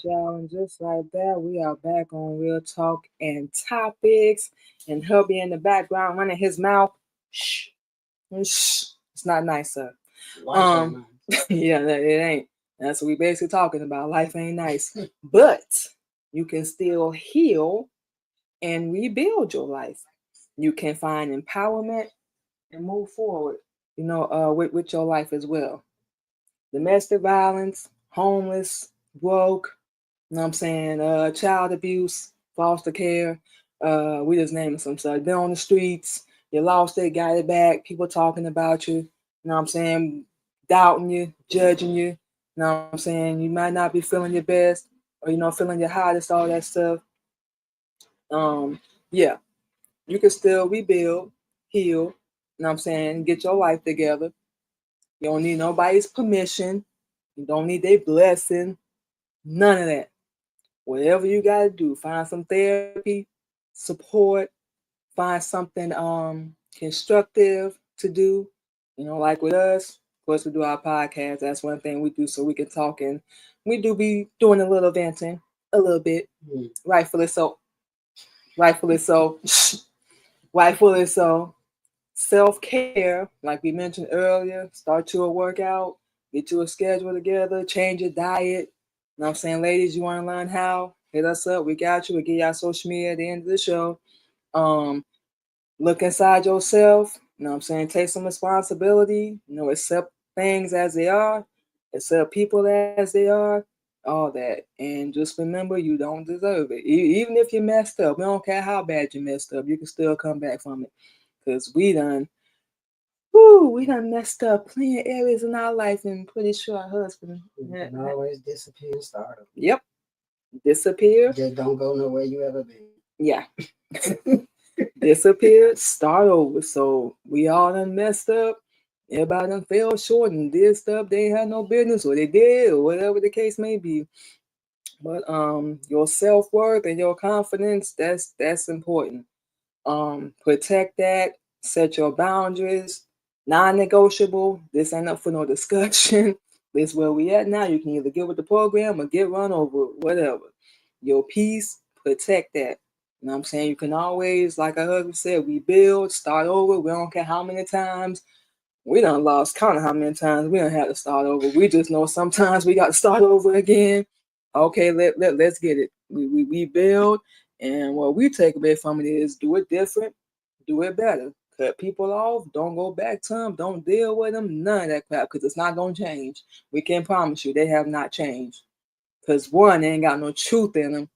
y'all. And just like that, we are back on Real Talk and Topics. And hubby in the background running his mouth. Shh. Shh. It's not nice, sir. Yeah, it ain't. That's what we basically talking about. Life ain't nice. But you can still heal and rebuild your life. You can find empowerment and move forward, with your life as well. Domestic violence, homeless, broke, you know what I'm saying, child abuse, foster care, we just naming some stuff. Been on the streets, you lost it, got it back, people talking about you, you know what I'm saying, doubting you, judging you, you know what I'm saying, you might not be feeling your best, or feeling your hottest, all that stuff. Yeah, you can still rebuild, heal, you know what I'm saying, get your life together. You don't need nobody's permission. You don't need their blessing. None of that. Whatever you got to do, find some therapy, support, find something constructive to do. Like with us, of course, we do our podcast. That's one thing we do so we can talk, and we do be doing a little venting, a little bit. Rightfully so. Rightfully so. Rightfully so. Self-care, like we mentioned earlier, start you a workout, get you a schedule together, change your diet. You know what I'm saying? Ladies, you want to learn how? Hit us up. We got you. We'll get y'all social media at the end of the show. Look inside yourself. You know what I'm saying? Take some responsibility. Accept things as they are. Accept people as they are. All that. And just remember, you don't deserve it. Even if you messed up, we don't care how bad you messed up. You can still come back from it. Because we done messed up plenty of areas in our life, and pretty sure our husband can always disappear and start over. Yep. Disappear. Just don't go nowhere you ever been. Yeah. Disappear, start over. So we all done messed up. Everybody done fell short and did stuff they had no business, or they did, or whatever the case may be. But your self-worth and your confidence, that's important. Protect that, set your boundaries, non-negotiable. This ain't up for no discussion. This where we at now. You can either get with the program or get run over, whatever. Your peace, protect that. You know what I'm saying? You can always, like our husband said, rebuild, start over. We don't care how many times. We done lost count of how many times we done had to start over. We just know sometimes we got to start over again. Okay, let's get it. We rebuild, and what we take away from it is do it different, do it better. Cut people off, don't go back to them, don't deal with them, none of that crap, because it's not going to change. We can promise you they have not changed. Because one, they ain't got no truth in them,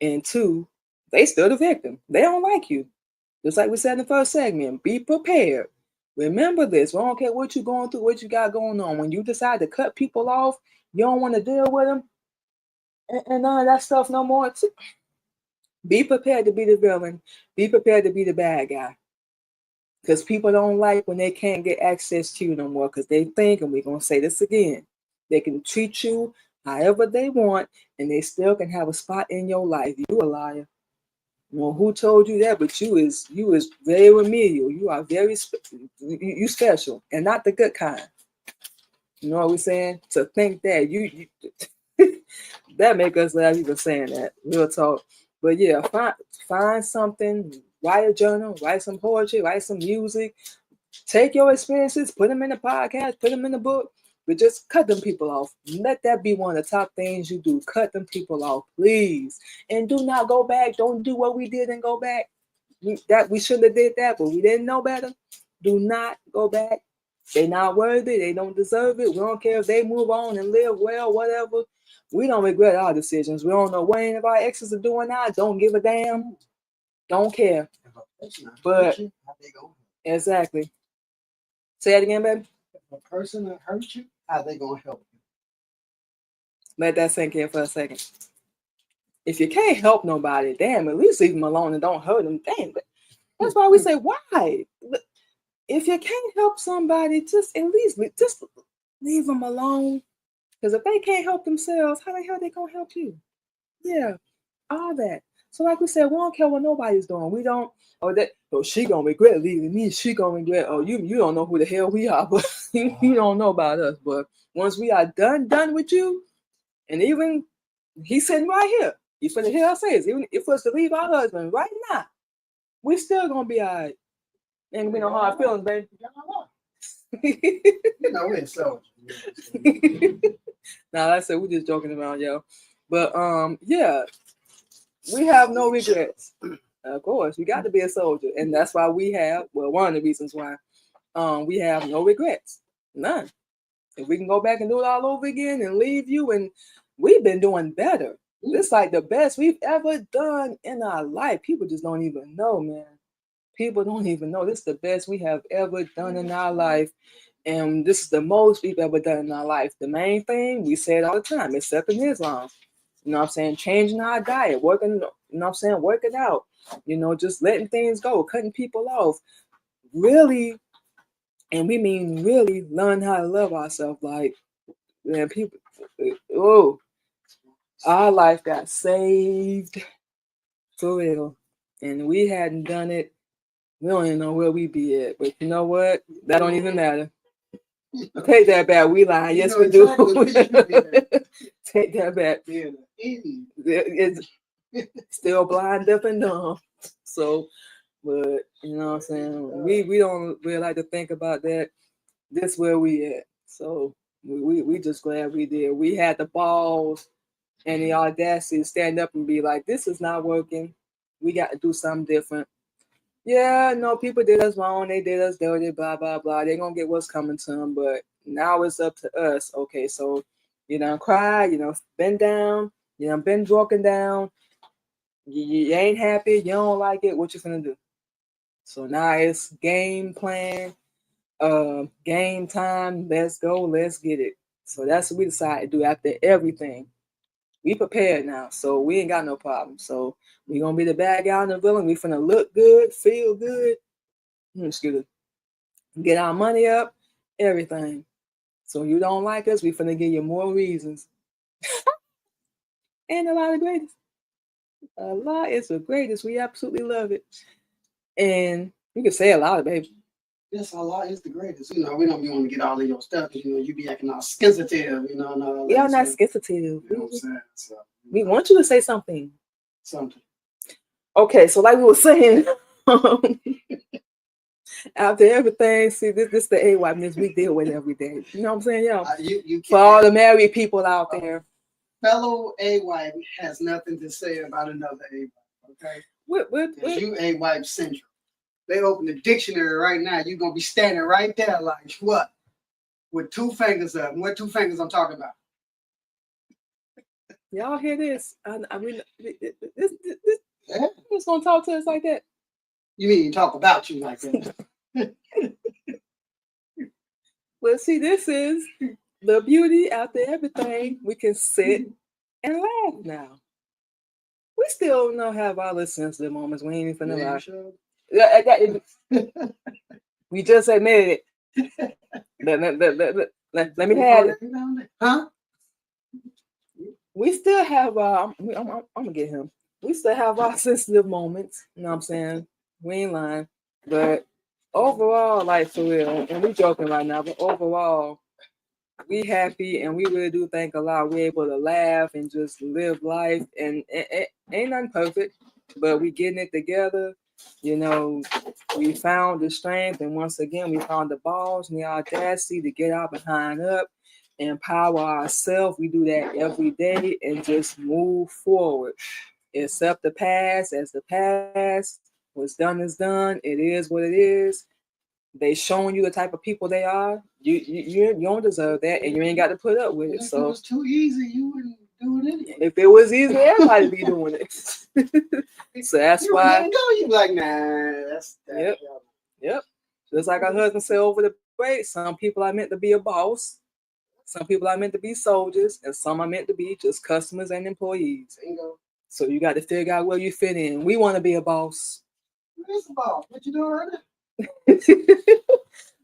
and two, they still the victim. They don't like you. Just like we said in the first segment, be prepared. Remember this. We don't care what you're going through, what you got going on. When you decide to cut people off, you don't want to deal with them and none of that stuff no more. Be prepared to be the villain. Be prepared to be the bad guy. Because people don't like when they can't get access to you no more, because they think, and we're going to say this again, they can treat you however they want, and they still can have a spot in your life. You a liar. Well, who told you that? But you is very remedial. You are very you special, and not the good kind. You know what we're saying? To think that you that make us laugh even saying that. Real talk. But yeah, find something. Write a journal. Write some poetry. Write some music. Take your experiences. Put them in the podcast. Put them in the book. But just cut them people off. Let that be one of the top things you do. Cut them people off, please. And do not go back. Don't do what we did and go back. We should have did that, but we didn't know better. Do not go back. They're not worthy. They don't deserve it. We don't care if they move on and live well, whatever. We don't regret our decisions. We don't know what any of our exes are doing now. Don't give a damn. Don't care. But exactly. Say it again, baby. If a person that hurt you, how they gonna help you? Let that sink in for a second. If you can't help nobody, damn, at least leave them alone and don't hurt them. Damn, but that's why we say, why? If you can't help somebody, just at least just leave them alone. Because if they can't help themselves, how the hell they gonna help you? Yeah, all that. So like we said, we don't care what nobody's doing. We don't, she gonna regret leaving me. She gonna regret, you don't know who the hell we are, but you don't know about us. But once we are done with you, and even He's sitting right here. You finna hear us say this. Even if us to leave our husband right now, we still gonna be all right. Ain't gonna be no hard feelings, baby. You know, we're soldiers. Now, like I said, we just joking around, yo. But yeah, we have no regrets. Of course, you got to be a soldier, and that's why we have. Well, one of the reasons why we have no regrets, none. If we can go back and do it all over again and leave you, and we've been doing better. It's like the best we've ever done in our life. People just don't even know, man. People don't even know. This is the best we have ever done in our life. And this is the most we've ever done in our life. The main thing, we say it all the time, accepting Islam. You know what I'm saying? Changing our diet, working, you know what I'm saying? Working out, you know, just letting things go, cutting people off. Really, and we mean really learn how to love ourselves. Like, man, people, oh, our life got saved for real. And we hadn't done it. We don't even know where we be at. But you know what? That don't even matter. Take that back. We lying. Yes, we do. Take that back. It's still blind, deaf, and dumb. So, but you know what I'm saying? We don't really like to think about that. This where we at. So we just glad we did. We had the balls and the audacity to stand up and be like, this is not working. We got to do something different. Yeah, no, people did us wrong. They did us dirty, blah, blah, blah. They're going to get what's coming to them. But now it's up to us. Okay, so you done cry, you know, been down, you done been broken down. You ain't happy, you don't like it. What you finna do? So now it's game plan, game time. Let's go, let's get it. So that's what we decided to do after everything. We prepared now, so we ain't got no problem. So we gonna be the bad guy and the villain. We finna look good, feel good. Excuse me. Get our money up, everything. So you don't like us, we finna give you more reasons. And a lot of greatest. A lot is the greatest. We absolutely love it. And you can say a lot of baby. Yes, Allah is the greatest. You know, we don't be want to get all of your stuff. You know, you be acting all sensitive. You know, and all that. We are not sensitive. You know what I'm saying? So, we want you to say something. Something. Okay, so like we were saying, after everything, see this the AWIPeness we deal with every day. You know what I'm saying, yo? You for all the married people out there, fellow AWIPE has nothing to say about another AWIPE. Okay, what? You AWIPE central. They open the dictionary right now. You're gonna be standing right there like what? With two fingers up. What two fingers I'm talking about? Y'all hear this? I mean, this yeah. Who's gonna talk to us like that? You mean talk about you like that? Well, see, this is the beauty after everything. We can sit and laugh now. We still don't have all the sensitive moments. We ain't even finna lie. We just admitted it. Let me have it. Huh? We still have I'm gonna get him. We still have our sensitive moments. You know what I'm saying? We ain't lying. But overall, like for real, and we joking right now, but overall, we happy and we really do thank Allah. We're able to laugh and just live life, and it ain't nothing perfect, but we getting it together. You know, we found the strength, and once again, we found the balls and the audacity to get our behind up, empower ourselves. We do that every day and just move forward. Accept the past as the past. What's done is done. It is what it is. They showing you the type of people they are. You don't deserve that, and you ain't got to put up with it. So if it was too easy, you wouldn't do it anyway. If it was easy, everybody be doing it. So that's why. You like, nah, that's that. Yep. Just like our husband said over the break, some people are meant to be a boss, some people are meant to be soldiers, and some are meant to be just customers and employees. Bingo. So you got to figure out where you fit in. We want to be a boss. What is a boss? What you doing right now?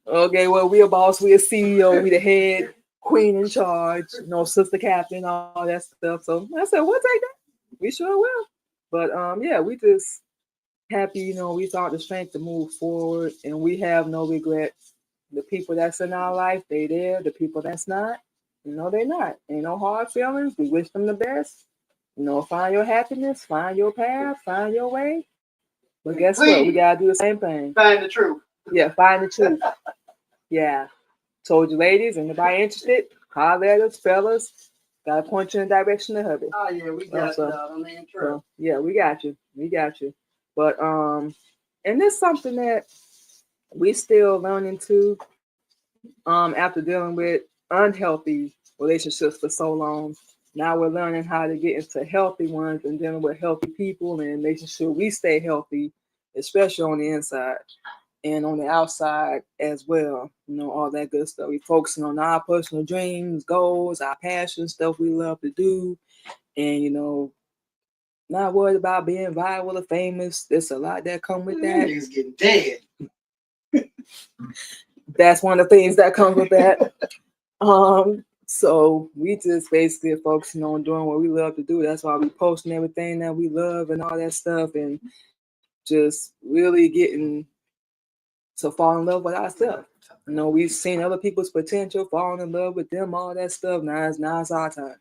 Okay, well, we a boss, we a CEO, we the head queen in charge, you know, sister captain, all that stuff. So I said, we'll take that. We sure will. But yeah, we just happy, you know, we found the strength to move forward, and we have no regrets. The people that's in our life, they there. The people that's not, you know, they not. Ain't no hard feelings. We wish them the best. Find your happiness, find your path, find your way. But guess what? We Please gotta do the same thing. find the truth. Yeah, find the truth. Yeah. Told you ladies, anybody interested? Holler at us, fellas. Gotta point you in the direction of hubby. Oh yeah, we got So, y'all on the intro. so yeah, we got you. We got you. But and it's something that we still learning too. After dealing with unhealthy relationships for so long, now we're learning how to get into healthy ones and dealing with healthy people and making sure we stay healthy, especially on the inside and on the outside as well. All that good stuff. We focusing on our personal dreams, goals, our passions, stuff we love to do, and not worried about being viral or famous. There's a lot that come with that. Niggas getting dead. That's one of the things that comes with that. So we just basically are focusing on doing what we love to do. That's why we posting everything that we love and all that stuff, and just really getting to fall in love with ourselves. We've seen other people's potential, falling in love with them, all that stuff. Now it's our time.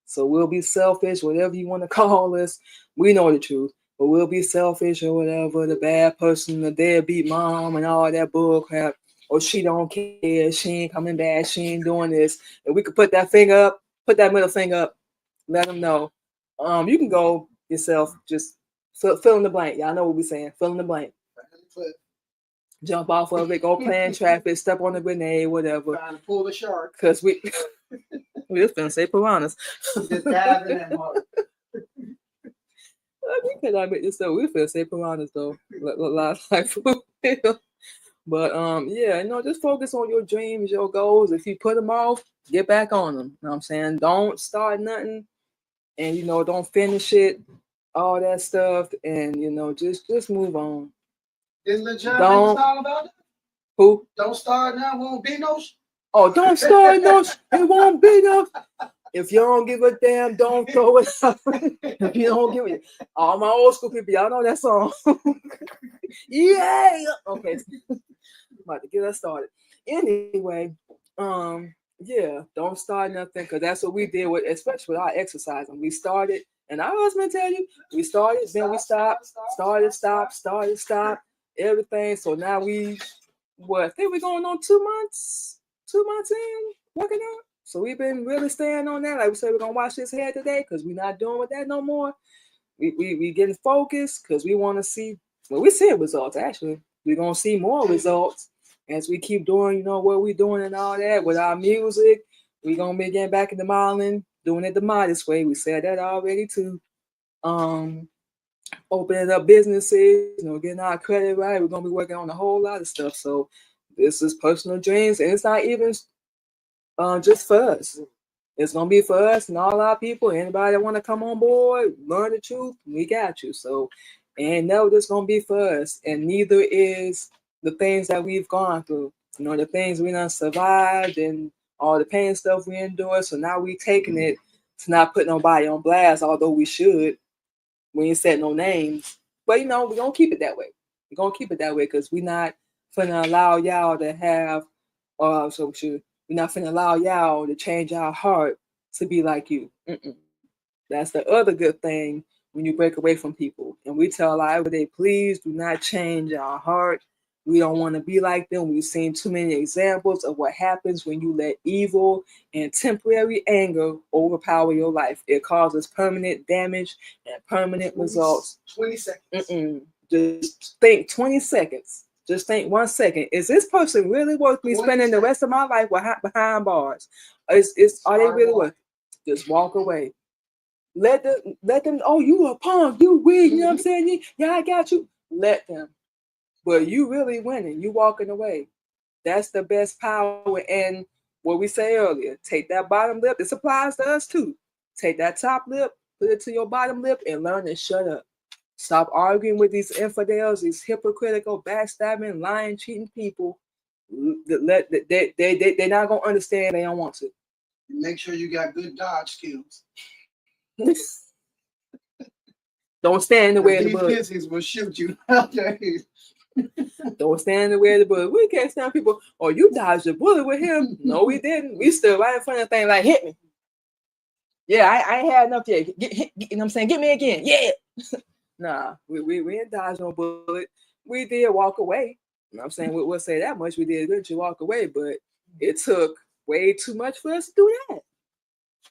So we'll be selfish, whatever you want to call us. We know the truth, but we'll be selfish or whatever, the bad person, the deadbeat mom, and all that bull crap. Or she don't care, she ain't coming back, she ain't doing this. And we could put that finger up, put that middle finger up, let them know. You can go yourself, just fill in the blank. Y'all know what we're saying. Fill in the blank. Jump off of it, go play in traffic, step on a grenade, whatever. Trying to pull the shark. Because we just gonna say piranhas. Just dive in that water. We cannot make this up. We finna say piranhas though. Like for real. But yeah, just focus on your dreams, your goals. If you put them off, get back on them. You know what I'm saying? Don't start nothing and don't finish it, all that stuff, and just move on. Isn't the John song about that? Who? Don't start now, won't be no. Oh, don't start no. It won't be no. If you don't give a damn, don't throw it out. If you don't give it, all my old school people, y'all know that song. Yeah. Okay. About to get us started. Anyway, yeah, don't start nothing, because that's what we did with, especially with our exercising. We started, and I was gonna tell you, we started, then we stopped, started, stop, everything. So now I think we're going on 2 months in working out. So we've been really staying on that. Like we said, we're gonna wash his head today because we're not doing with that no more. We getting focused because we want to see. Well, we see results actually. We're gonna see more results as we keep doing, what we're doing and all that with our music. We're gonna be getting back into modeling, doing it the modest way. We said that already too. Opening up businesses, getting our credit right. We're gonna be working on a whole lot of stuff. So this is personal dreams, and it's not even just for us. It's gonna be for us and all our people. Anybody that want to come on board, learn the truth, we got you. So, and no, this gonna be for us, and neither is the things that we've gone through. The things we done survived and all the pain stuff we endured. So now we taking it to not put nobody on blast, although we should. We ain't said no names, but we're gonna keep it that way. We're gonna keep it that way because we're not gonna allow y'all to have we're not finna allow y'all to change our heart to be like you. That's the other good thing when you break away from people. And we tell our every day, please do not change our heart. We don't want to be like them. We've seen too many examples of what happens when you let evil and temporary anger overpower your life. It causes permanent damage and permanent results. 20 seconds. Just think 20 seconds. Just think 1 second. Is this person really worth me spending the rest of my life behind bars? Are they really worth it? Just walk away. Let them. Oh, you a punk. You weak. You know what I'm saying? Yeah, I got you. Let them. But you really winning. You walking away. That's the best power. And what we say earlier, take that bottom lip. This applies to us too. Take that top lip, put it to your bottom lip, and learn to shut up. Stop arguing with these infidels, these hypocritical, backstabbing, lying, cheating people. They're not gonna understand. They don't want to. Make sure you got good dodge skills. Don't stand in the way of the bullet. These pissies will shoot you. Don't stand in the way of the bullet. We can't stand people. Oh, you dodged a bullet with him? No, we didn't. We stood right in front of the thing like, hit me. Yeah, I ain't had enough yet. You know what I'm saying? Get me again. Yeah. Nah, we didn't dodge no bullet. We did walk away. You know what I'm saying? We'll say that much. We did eventually walk away, but it took way too much for us to do that.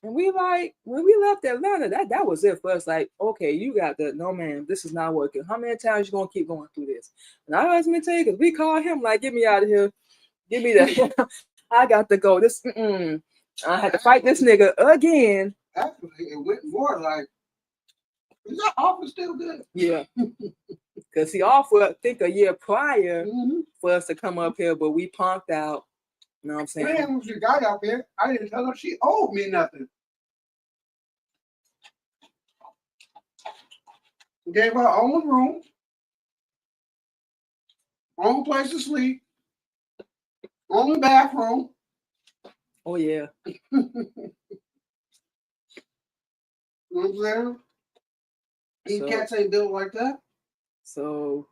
And we like, when we left Atlanta, that was it for us. Like, okay, you got the no man, this is not working. How many times you gonna keep going through this? And I was me tell you, because we called him like, get me out of here. Give me the I got to go. I had to fight this nigga again. Actually, it went more like, is that offer still good? Yeah. Because he offered, I think, a year prior for us to come up here, but we punked out. You know what I'm saying? Man, when she got up here, I didn't tell her she owed me nothing. Gave her own room, own place to sleep, own bathroom. Oh, yeah. You know what I'm saying? These cats ain't built like that. So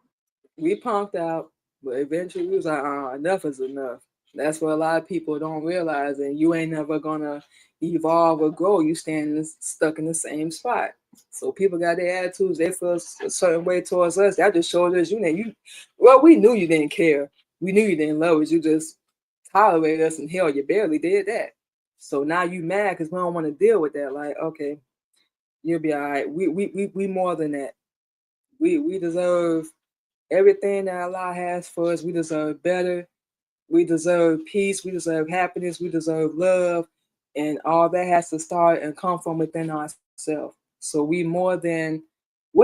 we punked out, but eventually we was like, enough is enough. That's what a lot of people don't realize, and you ain't never gonna evolve or grow. You stuck in the same spot. So people got their attitudes. They feel a certain way towards us. That just shows us well, we knew you didn't care. We knew you didn't love us. You just tolerate us, and hell, you barely did that. So now you mad because we don't want to deal with that. Like, okay, you'll be all right. We more than that. We deserve everything that Allah has for us. We deserve better. We deserve peace. We deserve happiness. We deserve love. And all that has to start and come from within ourselves. So we're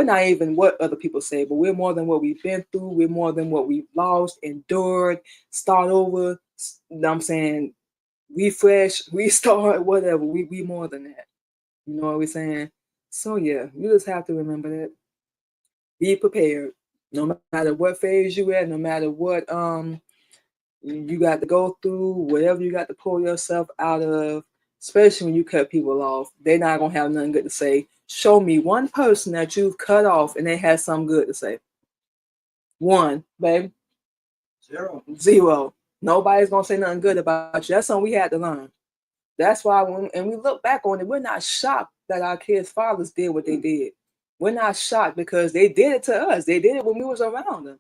not even what other people say, but we're more than what we've been through. We're more than what we've lost, endured, start over. You know what I'm saying? Refresh, restart, whatever. We more than that. You know what we're saying? So yeah, you just have to remember that. Be prepared. No matter what phase you at, no matter what you got to go through, whatever you got to pull yourself out of, especially when you cut people off, they're not gonna have nothing good to say. Show me one person that you've cut off and they had something good to say. One, baby. Zero. Nobody's gonna say nothing good about you. That's something we had to learn. That's why and we look back on it, we're not shocked that our kids' fathers did what they did. We're not shocked because they did it to us. They did it when we was around them.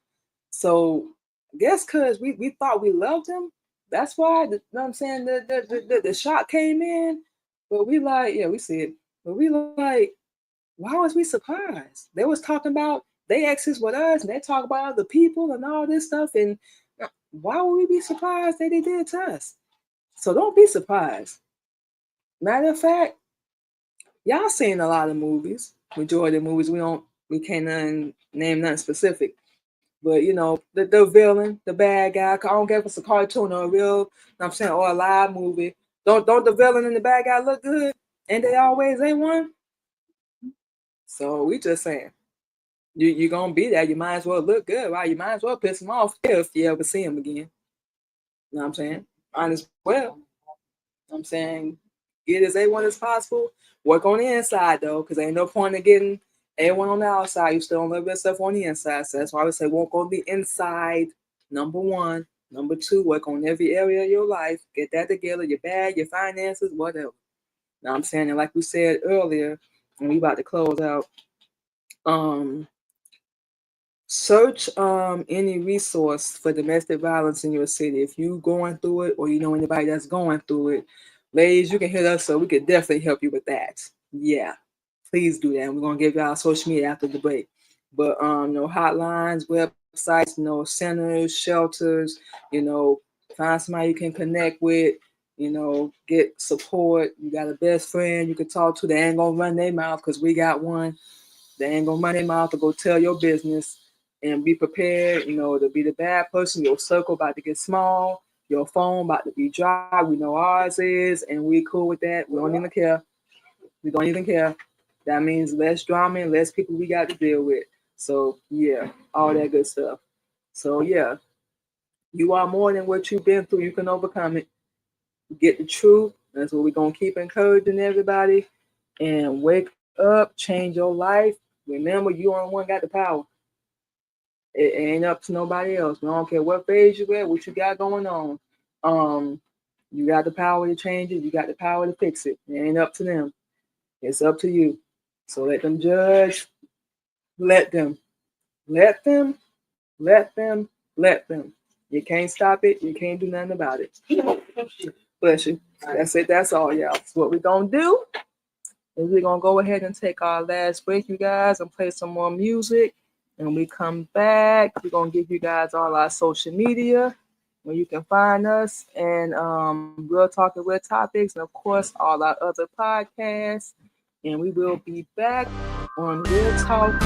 So I guess because we thought we loved them, that's why, you know what I'm saying, the shock came in. But we like, yeah, we see it. But we like, why was we surprised? They was talking about they exes with us, and they talk about other people and all this stuff. And why would we be surprised that they did it to us? So don't be surprised. Matter of fact, y'all seen a lot of movies. Majority of movies we can't name nothing specific. But you know, the villain, the bad guy, I don't care if it's a cartoon or a real, you know what I'm saying, or a live movie. Don't the villain and the bad guy look good? And they always ain't one. So we just saying, you gonna be there. You might as well look good, right? You might as well piss them off if you ever see him again. You know what I'm saying? Might as well. You know what I'm saying, get as A1 as possible. Work on the inside though, because ain't no point in getting A1 on the outside. You still don't love yourself on the inside. So that's why I would say work on the inside. Number one. Number two, work on every area of your life. Get that together, your bag, your finances, whatever. Now I'm saying, and like we said earlier, when we about to close out, search any resource for domestic violence in your city. If you going through it or you know anybody that's going through it, ladies, you can hit us so we could definitely help you with that. Yeah, please do that. And we're gonna give y'all social media after the break. But hotlines, websites, centers, shelters, find somebody you can connect with, get support. You got a best friend you can talk to. They ain't gonna run their mouth because we got one. They ain't gonna run their mouth to go tell your business. And be prepared, to be the bad person. Your circle about to get small. Your phone about to be dry. We know ours is, and we cool with that. We don't even care. We don't even care. That means less drama and less people we got to deal with. So yeah, all that good stuff. So yeah, you are more than what you've been through. You can overcome it. Get the truth. That's what we're gonna keep encouraging everybody. And wake up, change your life. Remember, you only one got the power. It ain't up to nobody else. We don't care what phase you at, what you got going on. You got the power to change it. You got the power to fix it. It ain't up to them. It's up to you. So let them judge. Let them. Let them. Let them. Let them. You can't stop it. You can't do nothing about it. Bless you. That's it. That's all, y'all. So what we're going to do is we're going to go ahead and take our last break, you guys, and play some more music. And when we come back, we're going to give you guys all our social media where you can find us, and Real Talk and Real Topics, and of course, all our other podcasts. And we will be back on Real Talk.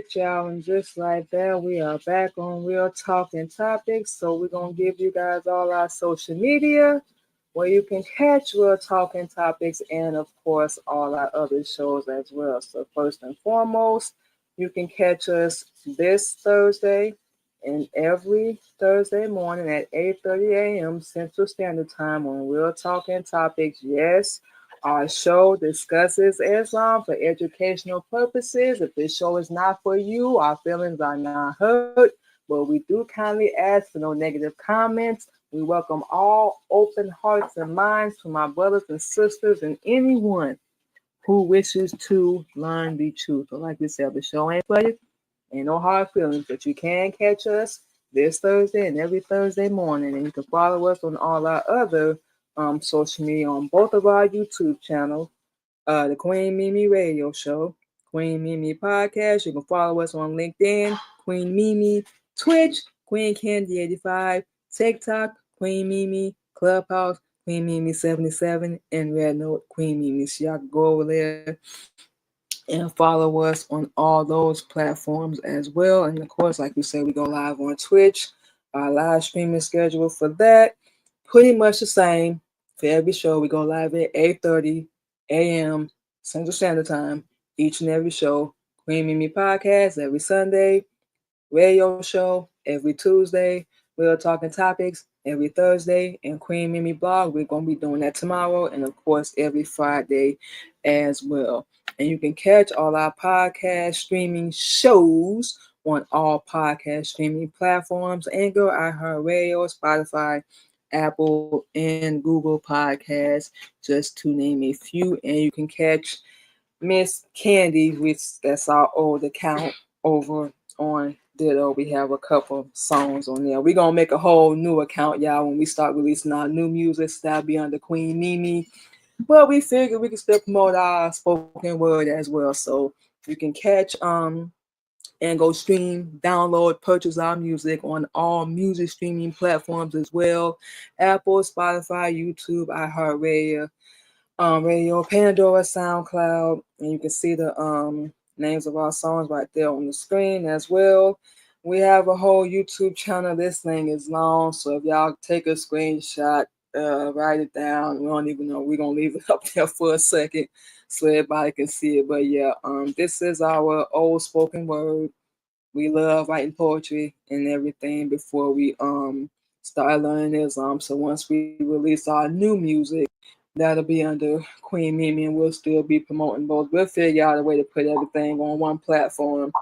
right, y'all, and just like that, we are back on Real Talking Topics. So we're gonna give you guys all our social media where you can catch Real Talking Topics and of course all our other shows as well. So first and foremost, you can catch us this Thursday and every Thursday morning at 8:30 a.m. Central Standard Time on Real Talking Topics. Yes, our show discusses Islam for educational purposes. If this show is not for you, our feelings are not hurt, but we do kindly ask for no negative comments. We welcome all open hearts and minds from our brothers and sisters and anyone who wishes to learn the truth. So like we said, the show ain't for you. Ain't no hard feelings, but you can catch us this Thursday and every Thursday morning. And you can follow us on all our other social media on both of our YouTube channels, the Queen Mimi Radio Show, Queen Mimi Podcast. You can follow us on LinkedIn, Queen Mimi, Twitch, Queen Candy 85, TikTok, Queen Mimi, Clubhouse, Queen Mimi 77, and Red Note, Queen Mimi. So y'all can go over there and follow us on all those platforms as well. And of course, like we said, we go live on Twitch. Our live streaming schedule for that, pretty much the same for every show. We go live at 8:30 a.m. Central Standard Time, each and every show. Queen Mimi Podcast every Sunday, radio show every Tuesday. We're talking topics every Thursday, and Queen Mimi blog. We're going to be doing that tomorrow, and of course, every Friday as well. And you can catch all our podcast streaming shows on all podcast streaming platforms: Anchor, iHeartRadio, Spotify, Apple, and Google Podcasts, just to name a few. And you can catch Miss Candy, which that's our old account, over on Ditto. We have a couple songs on there. We're gonna make a whole new account, y'all, when we start releasing our new music. So that'll be under Queen Mimi. But we figured we can still promote our spoken word as well. So you can catch and go stream, download, purchase our music on all music streaming platforms as well: Apple, Spotify, YouTube, iHeartRadio, Radio, Pandora, SoundCloud, and you can see the names of our songs right there on the screen as well. We have a whole YouTube channel. This thing is long, so if y'all take a screenshot, write it down. We don't even know. We're gonna leave it up there for a second so everybody can see it. But yeah, this is our old spoken word. We love writing poetry and everything before we start learning Islam. So once we release our new music, that'll be under Queen Mimi, and we'll still be promoting both. We'll figure out a way to put everything on one platform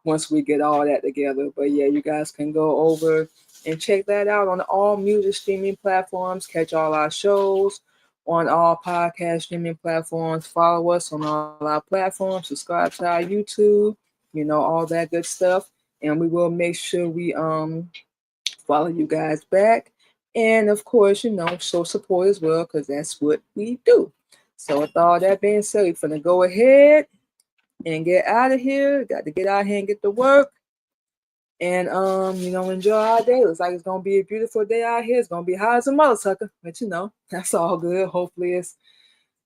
once we get all that together. But yeah, you guys can go over and check that out on all music streaming platforms. Catch all our shows on all podcast streaming platforms. Follow us on all our platforms. Subscribe to our YouTube. You know, all that good stuff. And we will make sure we follow you guys back. And of course, you know, show support as well, because that's what we do. So with all that being said, we're gonna go ahead and get out of here. Got to get out here and get to work. And you know, enjoy our day. Looks like it's gonna be a beautiful day out here. It's gonna be hot as a mother sucker, but you know, that's all good. Hopefully it's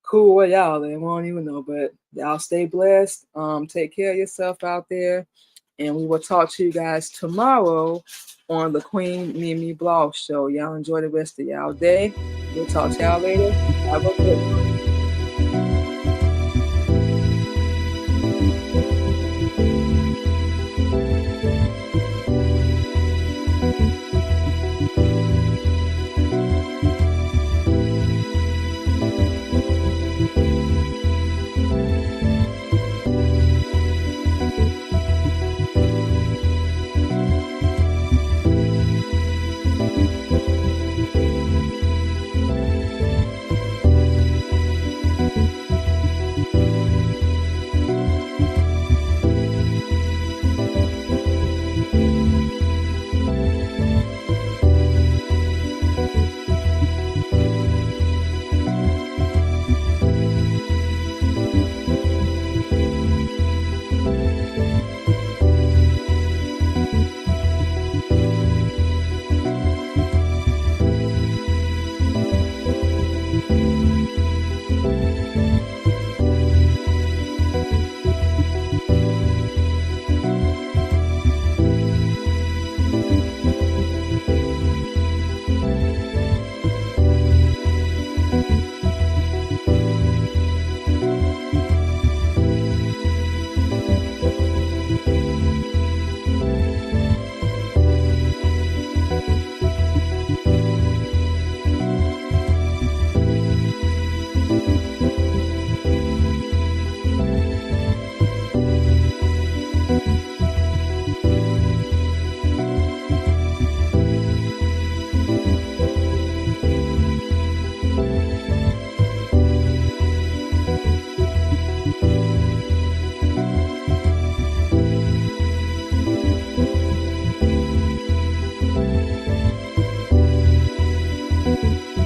cool with y'all, and we don't even know. But y'all stay blessed. Take care of yourself out there. And we will talk to you guys tomorrow on the Queen Mimi Blog Show. Y'all enjoy the rest of y'all day. We'll talk to y'all later. Have a good one. you.